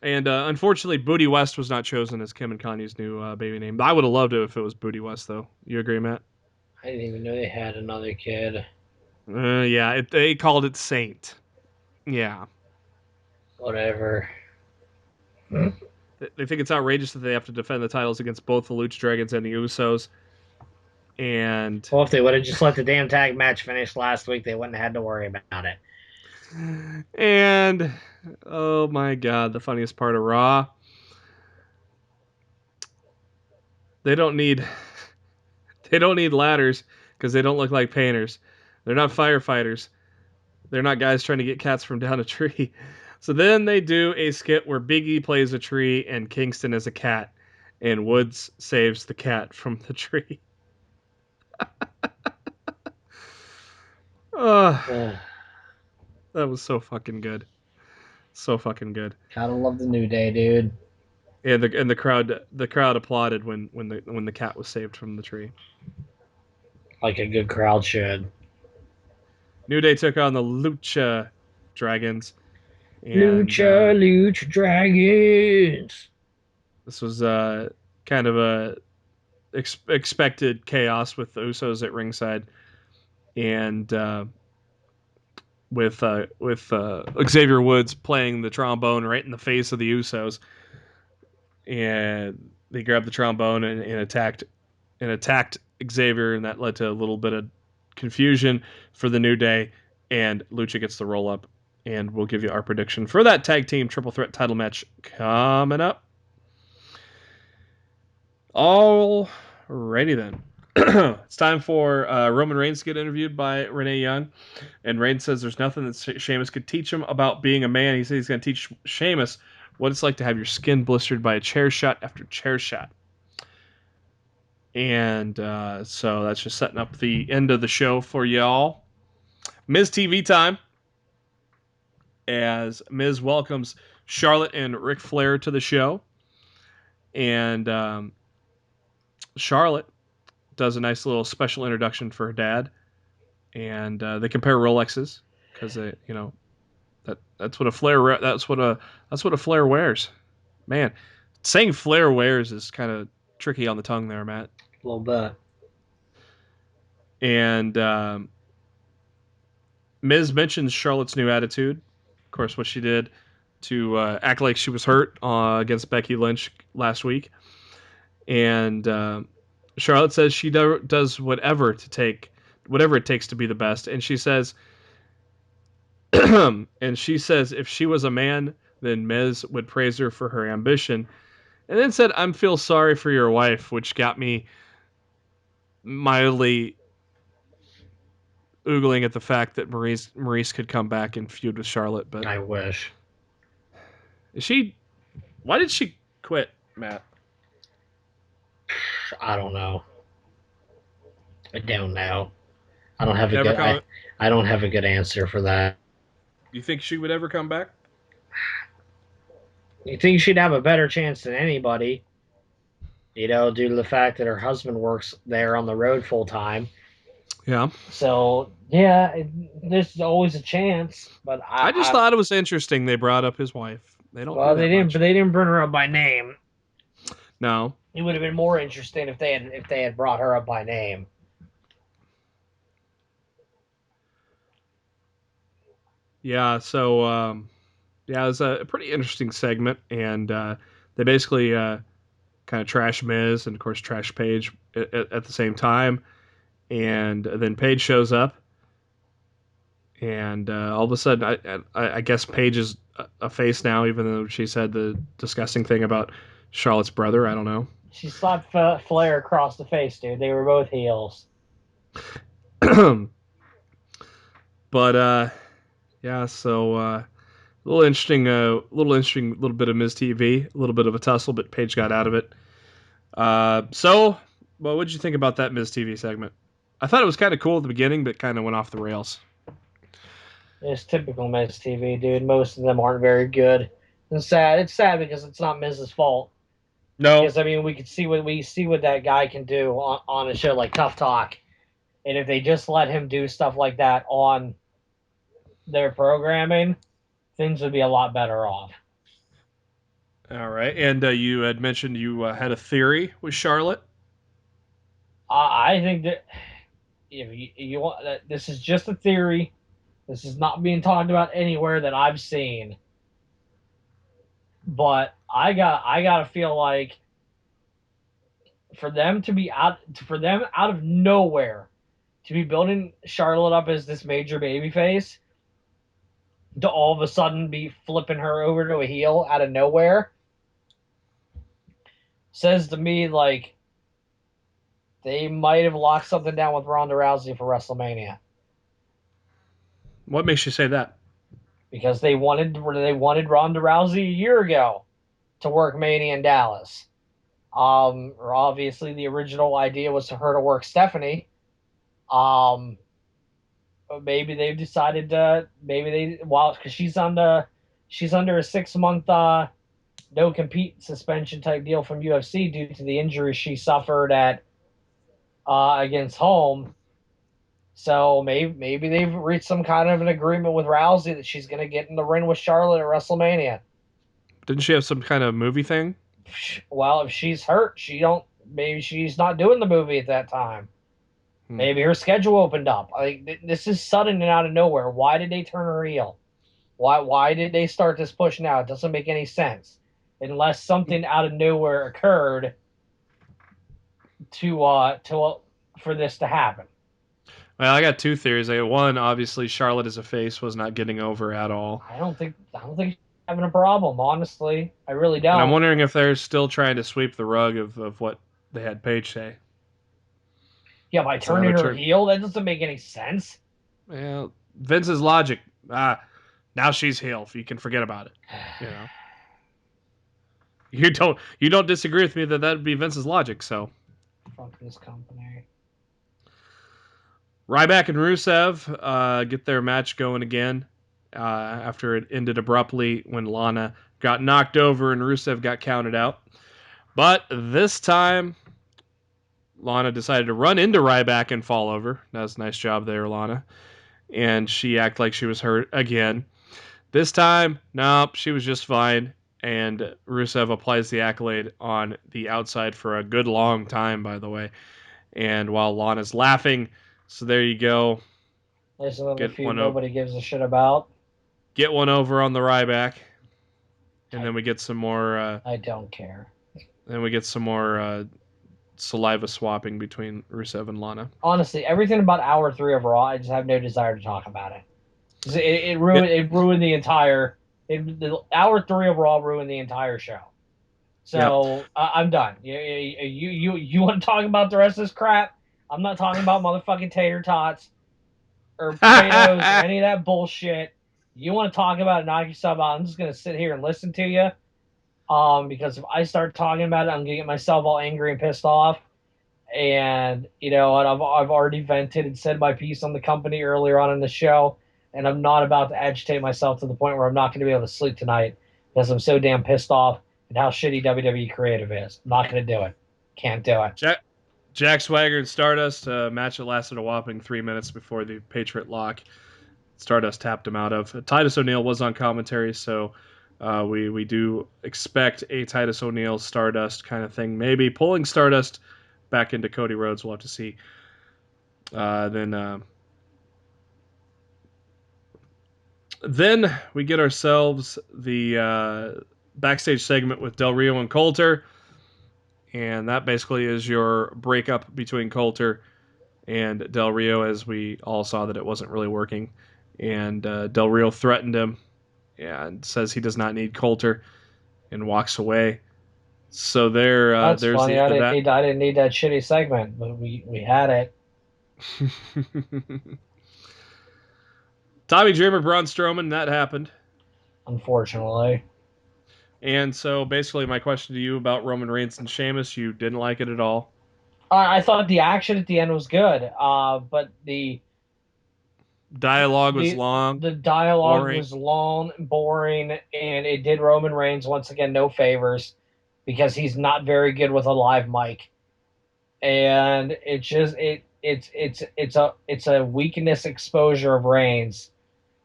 And unfortunately, Booty West was not chosen as Kim and Kanye's new baby name. I would have loved it if it was Booty West, though. You agree, Matt? I didn't even know they had another kid. Yeah, they called it Saint. Yeah. Whatever. They think it's outrageous that they have to defend the titles against both the Lucha Dragons and the Usos. And well, if they would have just let the damn tag match finish last week, they wouldn't have had to worry about it. And oh my God, the funniest part of Raw. They don't need ladders because they don't look like painters. They're not firefighters. They're not guys trying to get cats from down a tree. So then they do a skit where Big E plays a tree and Kingston is a cat, and Woods saves the cat from the tree. Ugh. That was so fucking good. So fucking good. Gotta love the New Day, dude. And the crowd applauded when the cat was saved from the tree. Like a good crowd should. New Day took on the Lucha Dragons. And Lucha Dragons. this was kind of a expected chaos with the Usos at ringside, and with Xavier Woods playing the trombone right in the face of the Usos, and they grabbed the trombone and attacked Xavier, and that led to a little bit of confusion for the New Day, and Lucha gets the roll up, and we'll give you our prediction for that tag team triple threat title match coming up. Alrighty then. It's time for Roman Reigns to get interviewed by Renee Young, and Reigns says there's nothing that Sheamus could teach him about being a man. He says he's going to teach Sheamus what it's like to have your skin blistered by a chair shot after chair shot. And so that's just setting up the end of the show for y'all. Miz TV time, as Miz welcomes Charlotte and Ric Flair to the show. And Charlotte does a nice little special introduction for her dad, and they compare Rolexes because that's what a Flair wears. Man, saying Flair wears is kind of tricky on the tongue there, Matt. A little bit. And Miz mentions Charlotte's new attitude, of course, what she did to act like she was hurt against Becky Lynch last week, and Charlotte says she does whatever it takes to be the best, and she says, if she was a man, then Miz would praise her for her ambition, and then said, "I feel sorry for your wife," which got me mildly oogling at the fact that Maurice could come back and feud with Charlotte, but I wish. Why did she quit, Matt? I don't know. I don't know. I don't have a good answer for that. You think she would ever come back? You think she'd have a better chance than anybody, due to the fact that her husband works there on the road full time. Yeah. So, yeah, there's always a chance, but I just thought it was interesting they brought up his wife. They don't. Well, they didn't, but they didn't bring her up by name. No. It would have been more interesting if they had brought her up by name. Yeah. So, it was a pretty interesting segment, and they basically kind of trash Miz and, of course, trash Paige at the same time, and then Paige shows up, and all of a sudden, I guess Paige is a face now, even though she said the disgusting thing about Charlotte's brother. I don't know. She slapped Flair across the face, dude. They were both heels. But yeah, so a little interesting little bit of Miz TV, a little bit of a tussle, but Paige got out of it. So, what did you think about that Miz TV segment? I thought it was kind of cool at the beginning, but kind of went off the rails. It's typical Miz TV, dude. Most of them aren't very good. It's sad. It's sad because it's not Miz's fault. No, because we can see what that guy can do on a show like Tough Talk, and if they just let him do stuff like that on their programming, things would be a lot better off. All right, and you had mentioned you had a theory with Charlotte. I think that if you want, this is just a theory. This is not being talked about anywhere that I've seen. But I gotta feel like for them out of nowhere to be building Charlotte up as this major babyface, to all of a sudden be flipping her over to a heel out of nowhere, says to me like they might have locked something down with Ronda Rousey for WrestleMania. What makes you say that? because they wanted Ronda Rousey a year ago to work Mania in Dallas. Or obviously the original idea was for her to work Stephanie. But maybe they've decided to because she's under a 6 month no compete suspension type deal from UFC due to the injury she suffered at against Home. So maybe they've reached some kind of an agreement with Rousey that she's going to get in the ring with Charlotte at WrestleMania. Didn't she have some kind of movie thing? Well, if she's hurt, maybe she's not doing the movie at that time. Maybe her schedule opened up. This is sudden and out of nowhere. Why did they turn her heel? Why did they start this push now? It doesn't make any sense unless something out of nowhere occurred for this to happen. Well, I got two theories. One, obviously, Charlotte as a face was not getting over at all. I don't think she's having a problem. Honestly, I really don't. And I'm wondering if they're still trying to sweep the rug of what they had Paige say. Yeah, by turning her heel, that doesn't make any sense. Well, Vince's logic. Now she's heel. You can forget about it. You don't disagree with me that would be Vince's logic. So fuck this company. Ryback and Rusev get their match going again after it ended abruptly when Lana got knocked over and Rusev got counted out. But this time, Lana decided to run into Ryback and fall over. That was a nice job there, Lana. And she acted like she was hurt again. This time, nope, she was just fine. And Rusev applies the accolade on the outside for a good long time, by the way. And while Lana's laughing, so there you go. There's another feud nobody gives a shit about. Get one over on the Ryback. And then we get some more... I don't care. Then we get some more saliva swapping between Rusev and Lana. Honestly, everything about Hour 3 of Raw, I just have no desire to talk about it. It ruined the entire... the Hour 3 of Raw ruined the entire show. So, I'm done. You want to talk about the rest of this crap? I'm not talking about motherfucking tater tots or potatoes or any of that bullshit. You want to talk about it, knock yourself out. I'm just going to sit here and listen to you. Because if I start talking about it, I'm going to get myself all angry and pissed off. And, I've already vented and said my piece on the company earlier on in the show. And I'm not about to agitate myself to the point where I'm not going to be able to sleep tonight because I'm so damn pissed off at how shitty WWE creative is. I'm not going to do it. Can't do it. Jack Swagger and Stardust, a match that lasted a whopping 3 minutes before the Patriot Lock. Stardust tapped him out of. Titus O'Neil was on commentary, so we do expect a Titus O'Neil Stardust kind of thing. Maybe pulling Stardust back into Cody Rhodes. We'll have to see. Then we get ourselves the backstage segment with Del Rio and Coulter. And that basically is your breakup between Coulter and Del Rio, as we all saw that it wasn't really working. And Del Rio threatened him and says he does not need Coulter and walks away. So there's funny. I didn't need that shitty segment, but we had it. Tommy Dreamer, Braun Strowman, that happened. Unfortunately. And so basically my question to you about Roman Reigns and Sheamus, you didn't like it at all? I thought the action at the end was good, but the dialogue was long. The dialogue was long, boring, and it did Roman Reigns once again no favors because he's not very good with a live mic. And it's a weakness exposure of Reigns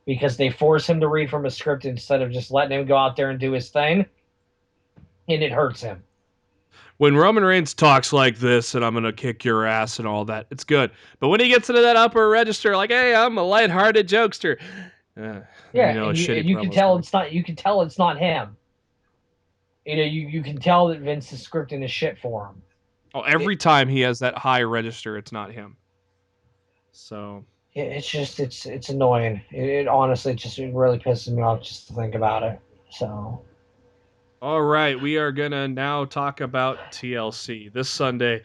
because they force him to read from a script instead of just letting him go out there and do his thing, and it hurts him. When Roman Reigns talks like this, and I'm going to kick your ass and all that, it's good. But when he gets into that upper register, like, hey, I'm a lighthearted jokester. You can tell it's not. You can tell it's not him. You can tell that Vince is scripting his shit for him. Oh, every time he has that high register, it's not him. So it's annoying. It honestly it really pisses me off just to think about it. So. All right, we are going to now talk about TLC. This Sunday,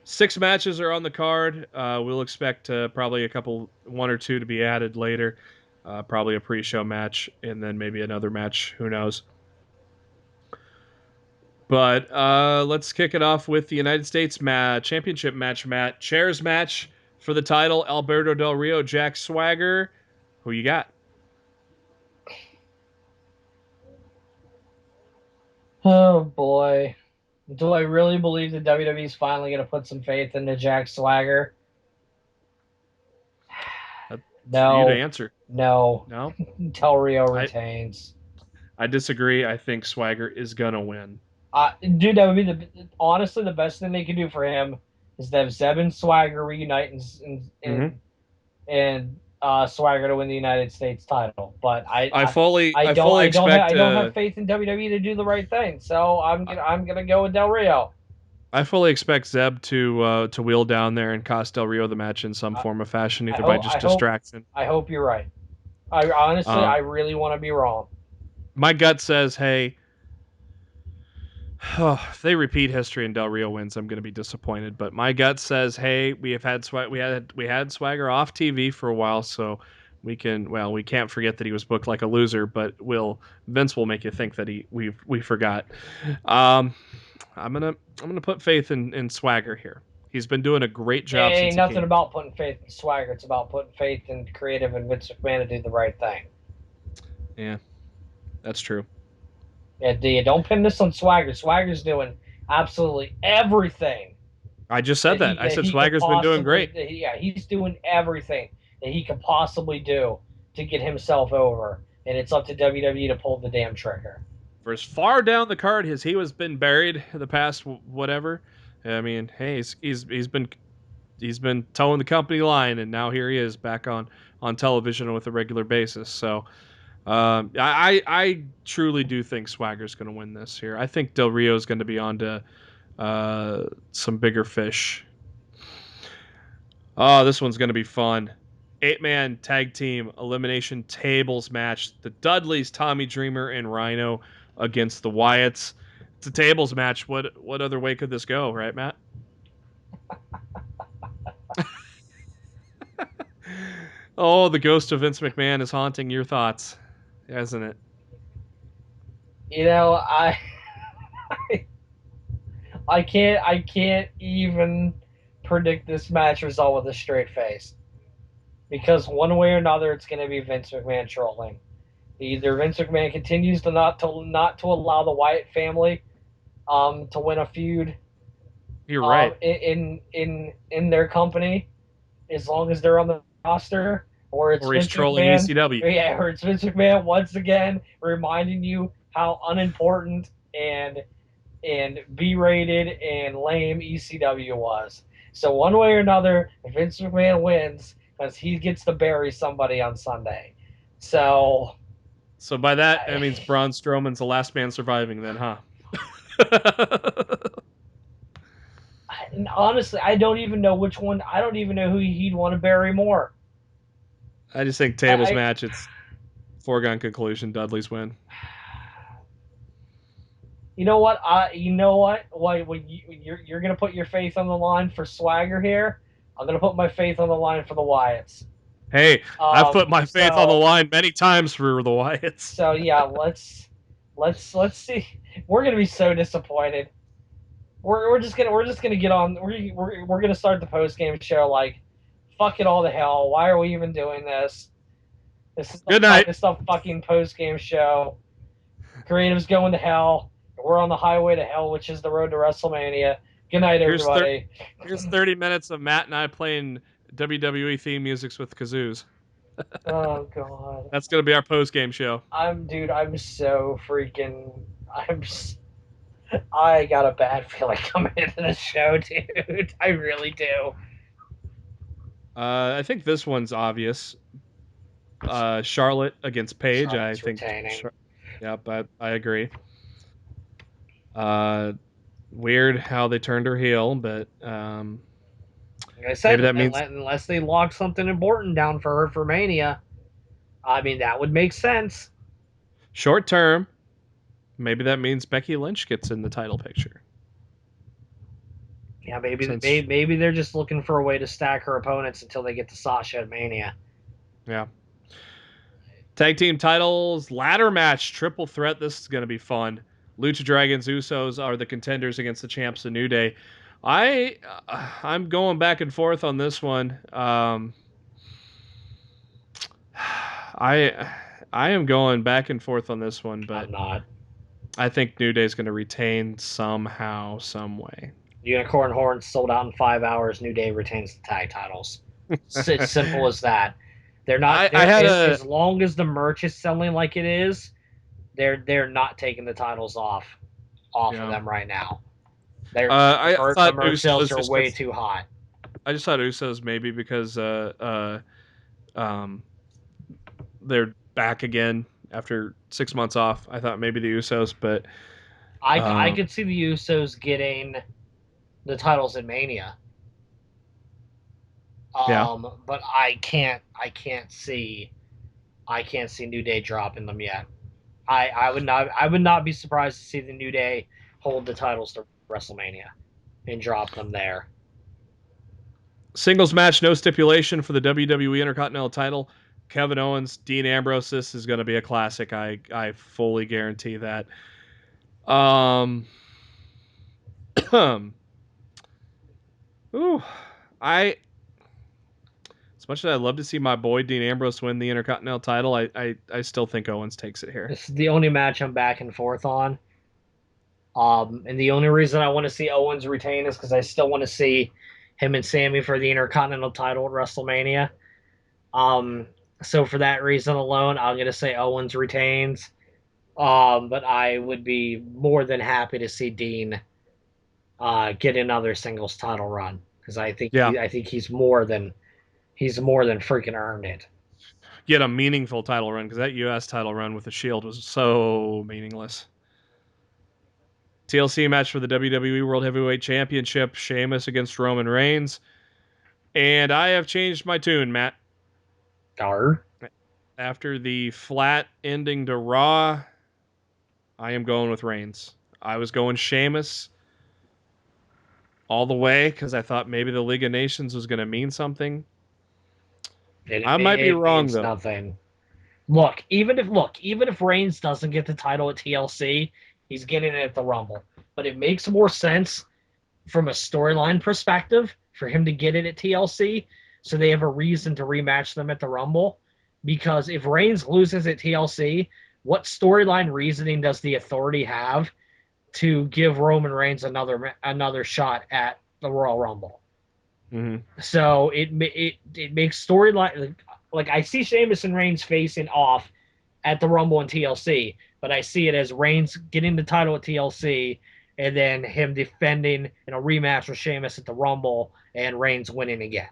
6 matches are on the card. We'll expect probably one or two to be added later. Probably a pre-show match, and then maybe another match. Who knows? But let's kick it off with the United States Championship match, Matt. Chairs match for the title. Alberto Del Rio, Jack Swagger. Who you got? Oh boy. Do I really believe that WWE's finally going to put some faith into Jack Swagger? That's for you to No. answer. No. No, Del Rio I retains. I disagree. I think Swagger is gonna win. Dude, that would be honestly the best thing they could do for him is to have Zeb and Swagger reunite Mm-hmm. and Swagger to win the United States title. But I fully expect. I don't have faith in WWE to do the right thing. So I'm gonna go with Del Rio. I fully expect Zeb to wheel down there and cost Del Rio the match in some I, form or fashion, I either by hope just distraction. I hope you're right. I honestly Uh, I really want to be wrong. my gut says, hey, if they repeat history and Del Rio wins, I'm going to be disappointed. But my gut says, hey, we had Swagger off TV for a while, so we can't forget that he was booked like a loser, but Vince will make you think that we forgot. Um, I'm gonna put faith in Swagger here. He's been doing a great It job since ain't he nothing came. about putting faith in Swagger. It's about putting faith in creative and Vince McMahon to do the right thing. Yeah, that's true. Yeah, don't pin this on Swagger. Swagger's doing absolutely everything I just said that. I that said he could Swagger's been doing possibly. great. Yeah, he's doing everything that he could possibly do to get himself over, and it's up to WWE to pull the damn trigger. For as far down the card as he was been buried the past whatever. I mean, hey, he's been towing the company line, and now here he is back on television with a regular basis. So I truly do think Swagger's going to win this here. I think Del Rio's going to be on to some bigger fish. Oh, this one's going to be fun. 8-man tag team elimination tables match. The Dudleys, Tommy Dreamer, and Rhino against the Wyatts. It's a tables match. What other way could this go, right, Matt? Oh, the ghost of Vince McMahon is haunting your thoughts, hasn't it? You know, I can't even predict this match result with a straight face because one way or another it's going to be Vince McMahon trolling. Either Vince McMahon continues to not to allow the Wyatt family to win a feud You're right. in their company as long as they're on the roster, or it's Or he's Vince trolling McMahon. ECW. Yeah, or it's Vince McMahon once again reminding you how unimportant and B-rated and lame ECW was. So one way or another, Vince McMahon wins because he gets to bury somebody on Sunday. So So by that, that I, means Braun Strowman's the last man surviving, then, huh? honestly, I don't even know which one. I don't even know who he'd want to bury more. I just think tables I, match. It's foregone conclusion. Dudley's win. You know what? You know what? When you're gonna put your faith on the line for Swagger here, I'm gonna put my faith on the line for the Wyatts. Hey, I've put my faith on the So line many times for the Wyatts. so yeah, let's see. We're gonna be so disappointed. We're just gonna get on. We're gonna start the post game show like, fuck it all to hell. Why are we even doing this? Good night. This is a fucking post game show. Creative's going to hell. We're on the highway to hell, which is the road to WrestleMania. Good night, everybody. Here's 30 minutes of Matt and I playing WWE theme musics with kazoos. Oh god. That's gonna be our post game show. I'm so freaking. I got a bad feeling coming into the show, dude. I really do. I think this one's obvious. Charlotte against Paige. Charlotte's I think. retaining. Yep, I agree. Weird how they turned her heel, but Like I said, maybe that means unless they lock something important down for her for Mania, I mean that would make sense. short term. Maybe that means Becky Lynch gets in the title picture. Yeah, maybe Since, maybe they're just looking for a way to stack her opponents until they get to Sasha at Mania. yeah. Tag team titles, ladder match, triple threat. This is going to be fun. Lucha Dragons, Usos are the contenders against the champs of New Day. I'm going back and forth on this one. I am going back and forth on this one, but I'm not. I think New Day is going to retain somehow, some way. Unicorn Horns sold out in 5 hours. New Day retains the tag titles. It's simple as that. They're not. I had as long as the merch is selling like it is, they're not taking the titles off of them right now. I thought the merch sales Usos are way too hot. I just thought Usos maybe because they're back again after 6 months off. I thought maybe the Usos, but I could see the Usos getting the titles in Mania. But I can't see New Day dropping them yet. I would not be surprised to see the New Day hold the titles to WrestleMania and drop them there. Singles match, no stipulation for the WWE Intercontinental title. Kevin Owens, Dean Ambrose. This is going to be a classic. I fully guarantee that. Ooh, as much as I'd love to see my boy Dean Ambrose win the Intercontinental title, I still think Owens takes it here. This is the only match I'm back and forth on. And the only reason I want to see Owens retain is because I still want to see him and Sami for the Intercontinental title at WrestleMania. So for that reason alone, I'm going to say Owens retains. But I would be more than happy to see Dean get another singles title run because I think he's more than freaking earned it. Get a meaningful title run because that U.S. title run with the Shield was so meaningless. TLC match for the WWE World Heavyweight Championship, Sheamus against Roman Reigns. And I have changed my tune, Matt. After the flat ending to Raw, I am going with Reigns. I was going Sheamus all the way because I thought maybe the League of Nations was going to mean something. I might be wrong, though. Nothing. Look, even if Reigns doesn't get the title at TLC, he's getting it at the Rumble. But it makes more sense from a storyline perspective for him to get it at TLC so they have a reason to rematch them at the Rumble. Because if Reigns loses at TLC, what storyline reasoning does the Authority have to give Roman Reigns another shot at the Royal Rumble? Mm-hmm. So it makes storyline like I see Sheamus and Reigns facing off at the Rumble and TLC, but I see it as Reigns getting the title at TLC and then him defending in a rematch with Sheamus at the Rumble and Reigns winning again.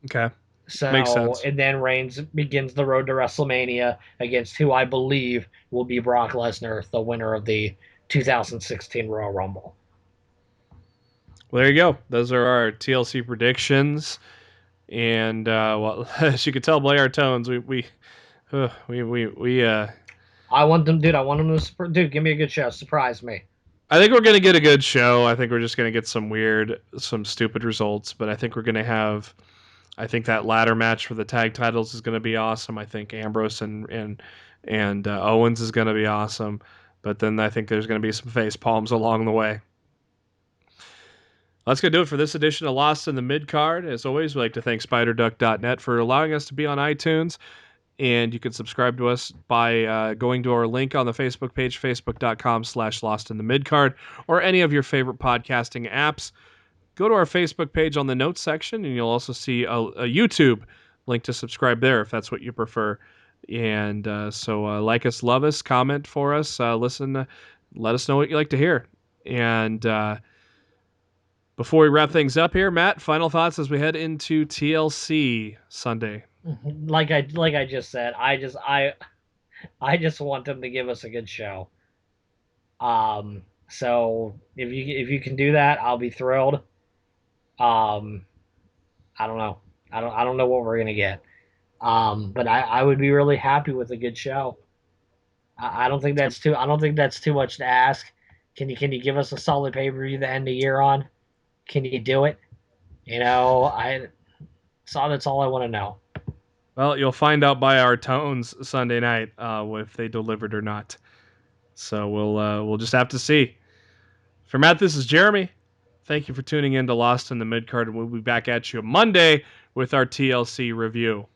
Okay. So, makes sense. And then Reigns begins the road to WrestleMania against who I believe will be Brock Lesnar, the winner of the 2016 Royal Rumble. Well, there you go. Those are our TLC predictions. And well, as you can tell by our tones, we I want them, dude. I want them to, dude. Give me a good show. Surprise me. I think we're gonna get a good show. I think we're just gonna get some stupid results. But I think we're gonna have. I think that ladder match for the tag titles is gonna be awesome. I think Ambrose and Owens is gonna be awesome. But then I think there's gonna be some face palms along the way. That's going to do it for this edition of Lost in the Midcard. As always, we'd like to thank SpiderDuck.net for allowing us to be on iTunes. And you can subscribe to us by going to our link on the Facebook page, facebook.com/Lost in the Midcard, or any of your favorite podcasting apps. Go to our Facebook page on the notes section, and you'll also see a YouTube link to subscribe there if that's what you prefer. And so like us, love us, comment for us, listen, let us know what you like to hear. And before we wrap things up here, Matt, final thoughts as we head into TLC Sunday. Like I just said, I just want them to give us a good show. So if you can do that, I'll be thrilled. I don't know. I don't know what we're gonna get. But I would be really happy with a good show. I don't think that's too much to ask. Can you give us a solid pay-per-view to end the year on? Can you do it? That's all I want to know. Well, you'll find out by our tones Sunday night if they delivered or not. So we'll just have to see. For Matt, this is Jeremy. Thank you for tuning in to Lost in the Midcard, and we'll be back at you Monday with our TLC review.